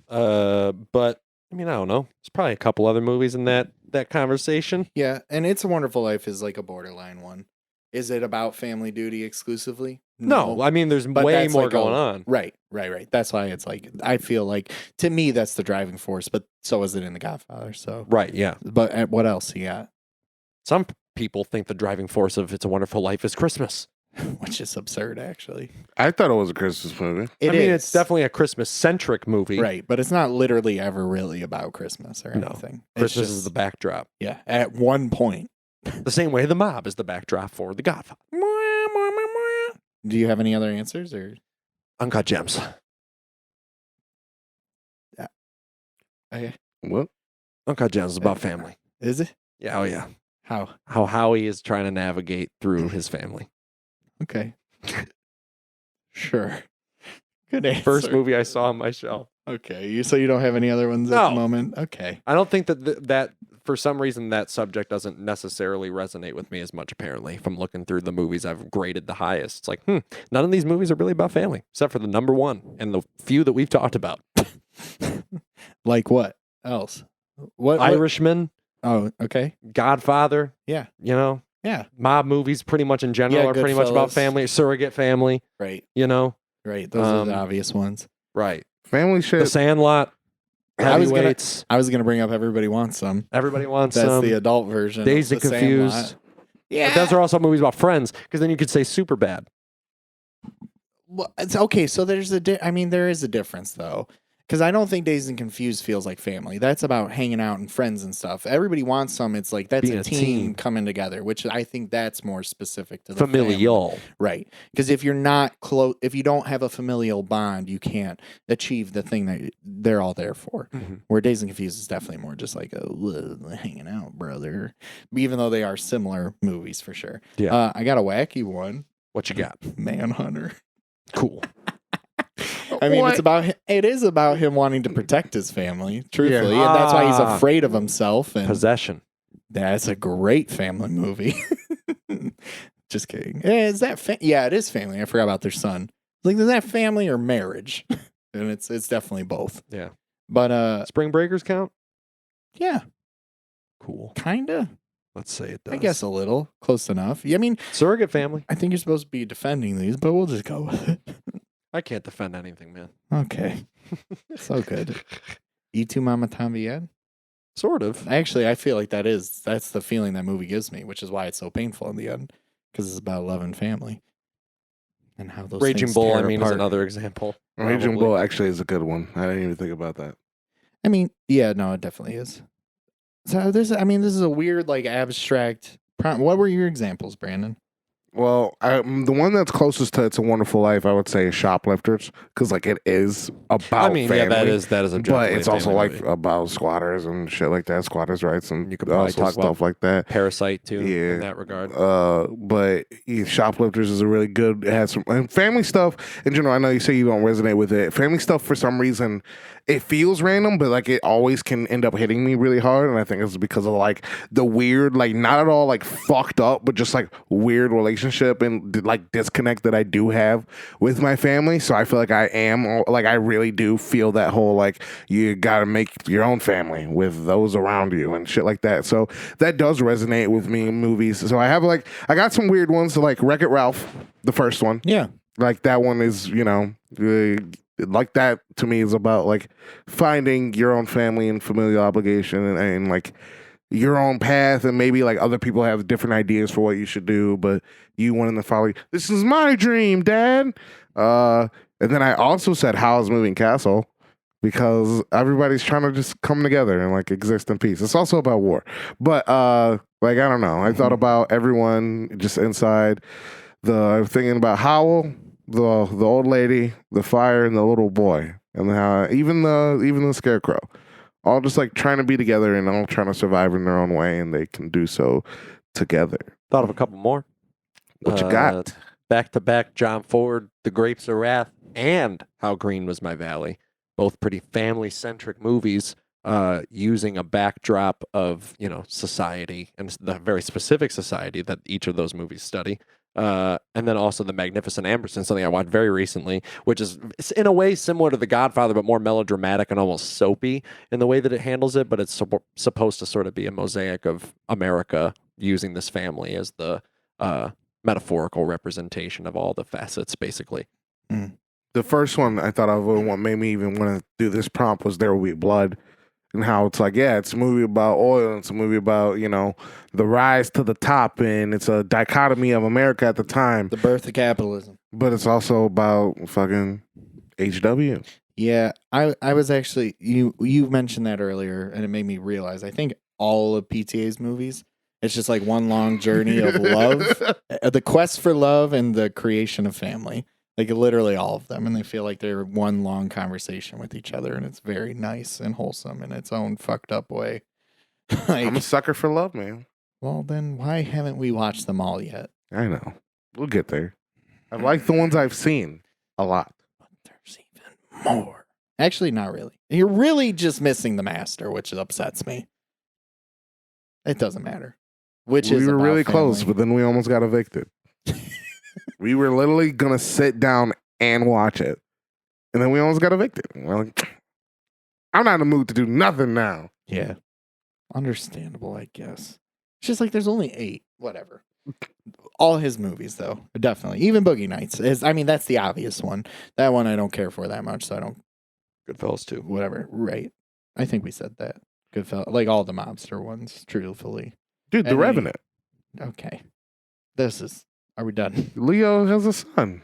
But I mean, I don't know. There's probably a couple other movies in that conversation. Yeah, and It's a Wonderful Life is like a borderline one. Is it about family duty exclusively? No, I mean, there's But way that's more like going on. Right. That's why it's like, I feel like, to me, that's the driving force, but so is it in The Godfather. So, Right, yeah. but what else you got? Some people think the driving force of It's a Wonderful Life is Christmas. Which is absurd, actually. I thought it was a Christmas movie. I mean, it's definitely a Christmas-centric movie. Right, but it's not literally ever really about Christmas or No. anything. It's Christmas just- is the backdrop. yeah, at one point. The same way The Mob is the backdrop for The Godfather. Do you have any other answers or? Uncut Gems. Okay. What? Uncut Gems is about family. Is it? Yeah, oh yeah. How? How Howie is trying to navigate through his family. Okay. Sure. Good answer. First movie I saw on my shelf. Okay, so you don't have any other ones at No. the moment? Okay. I don't think that that for some reason that subject doesn't necessarily resonate with me as much. Apparently, from looking through the movies I've graded the highest, it's like, none of these movies are really about family, except for the number one and the few that we've talked about. Like what else? What Irishman, Oh, okay. Godfather, Yeah. you know, Yeah. mob movies pretty much in general Yeah, are pretty much about Goodfellas. family, surrogate family, Right. you know, Right. Those are the obvious ones. right. Family The shit. Sandlot, I was gonna- Heavyweights, I was gonna bring up Everybody Wants Some. Everybody Wants That's Some, the adult version. Dazed of and the Confused. Sandlot. But Yeah. those are also movies about friends, because then you could say Superbad. Well, it's okay. So there's there is a difference though, because I don't think Dazed and Confused feels like family. That's about hanging out and friends and stuff. Everybody Wants Some. It's like that's Being a a team team. coming together, which I think that's more specific to the family. Familial. Right. Because if you're not close, if you don't have a familial bond, you can't achieve the thing that they're all there for. Mhm. Where Dazed and Confused is definitely more just like hanging out, brother. Even though they are similar movies for sure. Yeah. I got a wacky one. What you got? Manhunter. Cool. I mean, What? it is about him wanting to protect his family, truthfully, and that's why he's Ah. afraid of himself. And Possession. that's a great family movie. Just kidding. Is that yeah, it is family. I forgot about their son. Like, is that family or marriage? And it's definitely both. Yeah. But Spring Breakers count? yeah, Cool. kinda. Let's say it does. I guess a little. Close enough. Yeah, I mean, Surrogate family. I think you're supposed to be defending these, but we'll just go with it. I can't defend anything, man. Okay. So good. E2 Mama Tambien? Sort of. Actually, I feel like that's the feeling that movie gives me, which is why it's so painful in the end, because it's about love and family and how those Raging things Bull, tear I mean, is apart. another example. Raging probably. Bull actually is a good one. I didn't even think about that. I mean, yeah, no, it definitely is. So this is a weird, like, abstract. What were your examples, Brandon? Well, the one that's closest to It's a Wonderful Life, I would say, is Shoplifters, because like it is about I mean, family. yeah, that is But objectively it's a also family like movie. about squatters and shit like that, squatters' rights, and You could probably also talk about stuff like that. Parasite too, Yeah. in that regard. But Shoplifters is a really good. It has some and family stuff in general. I know you say you don't resonate with it. Family stuff for some reason it feels random, but like it always can end up hitting me really hard. And I think it's because of like the weird, like not at all like fucked up, but just like weird relationship and like disconnect that I do have with my family. So I feel like I really do feel that whole like you got to make your own family with those around you and shit like that. So that does resonate with me in movies. So I got some weird ones like Wreck-It Ralph, the first one. Yeah. Like that one is, like that to me is about like finding your own family and familial obligation and like your own path, and maybe like other people have different ideas for what you should do, but you want to follow. This is my dream, Dad. And then I also said Howl's Moving Castle because everybody's trying to just come together and like exist in peace. It's also about war, but like I don't know. I thought about everyone just inside. Thinking about Howl, the old lady, the fire, and the little boy, and how even the scarecrow, all just like trying to be together and all trying to survive in their own way, and they can do so together. Thought of a couple more. What you got? Back to back, John Ford, The Grapes of Wrath, and How Green Was My Valley. Both pretty family centric movies, using a backdrop of society and the very specific society that each of those movies study. And then also The Magnificent Amberson, something I watched very recently, which is in a way similar to The Godfather, but more melodramatic and almost soapy in the way that it handles it. But it's supposed to sort of be a mosaic of America using this family as the metaphorical representation of all the facets, basically. The first one I thought of what made me even want to do this prompt was There Will Be Blood. And how it's like, yeah, it's a movie about oil. It's a movie about, the rise to the top. And it's a dichotomy of America at the time. The birth of capitalism. But it's also about fucking HW. Yeah, I was actually you mentioned that earlier, and it made me realize I think all of PTA's movies, it's just like one long journey of love, the quest for love and the creation of family. Like literally all of them, and they feel like they're one long conversation with each other, and it's very nice and wholesome in its own fucked up way. I'm a sucker for love, man. Well, then why haven't we watched them all yet? I know. We'll get there. I like the ones I've seen a lot. But there's even more. Actually, not really. You're really just missing the master, which upsets me. It doesn't matter. Which we is were about really family. close, but then we almost got evicted. We were literally going to sit down and watch it. And then we almost got evicted. We're like, I'm not in the mood to do nothing now. Yeah. Understandable, I guess. It's just like there's only 8. Whatever. All his movies, though. Definitely. Even Boogie Nights. That's the obvious one. That one I don't care for that much, so I don't. Goodfellas too. Whatever. Right. I think we said that. Goodfellas. Like all the mobster ones, truthfully. Dude, The And Revenant. Okay. Are we done? Leo has a son.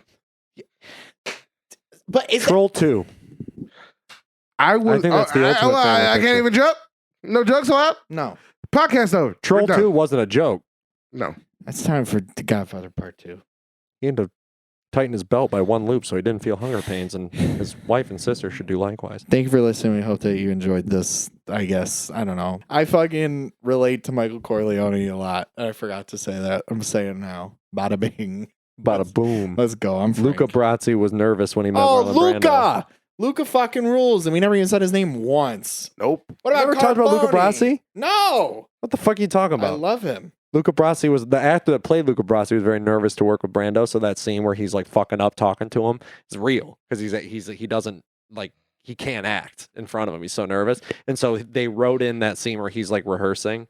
But is Troll 2. I think that's the ultimate family I picture. can't even joke. No jokes allowed. No. Podcast over. Troll We're done. 2 wasn't a joke. No. It's time for The Godfather Part 2. He had to tighten his belt by one loop so he didn't feel hunger pains, and his wife and sister should do likewise. Thank you for listening. We hope that you enjoyed this. I guess. I don't know. I fucking relate to Michael Corleone a lot. I forgot to say that. I'm saying now. Bada bing. Bada boom. Let's go. I'm Frank. Luca Brasi was nervous when he met Oh, Marlon Brando. Luca! Luca fucking rules, and we never even said his name once. Nope. What You about ever talked about Luca Carboni? Brasi? No! What the fuck are you talking I about? love him. Luca Brasi was the actor that played Luca Brasi was very nervous to work with Brando. So that scene where he's like fucking up talking to him is real because he doesn't like he can't act in front of him. He's so nervous, and so they wrote in that scene where he's like rehearsing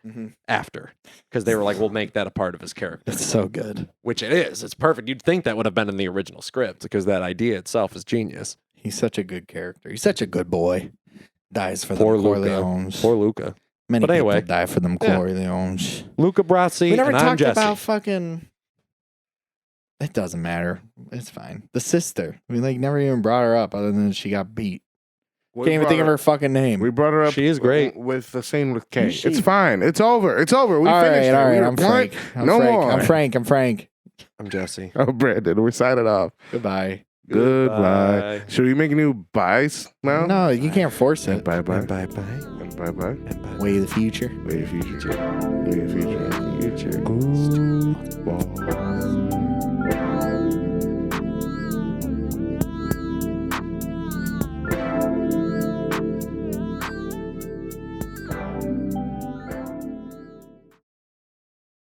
after because they were like, we'll make that a part of his character, It's so good. which it is. It's perfect. You'd think that would have been in the original script because that idea itself is genius. He's such a good character. He's such a good boy. Dies for Poor them Luca. Corleones. Poor Luca. Many But anyway. people die for them Yeah. Corleones. Luca Brasi. We never and I'm talked Jesse. about fucking. It doesn't matter. It's fine. The sister. We like never even brought her up other than she got beat. Can't even think of her fucking name. We brought her up. She is great. With the scene with Kay. Who's she? It's fine. It's over. It's over. We all finished right, it. all We right. were I'm blunt. Frank. I'm No Frank. more. I'm Frank. I'm Jesse. Oh, Brandon, we sign it off. Goodbye. Goodbye. Should we make new buys now? No, you can't force And it. bye bye. Bye bye. And bye bye. Way of the future. Way of future. Way of future. Good ball.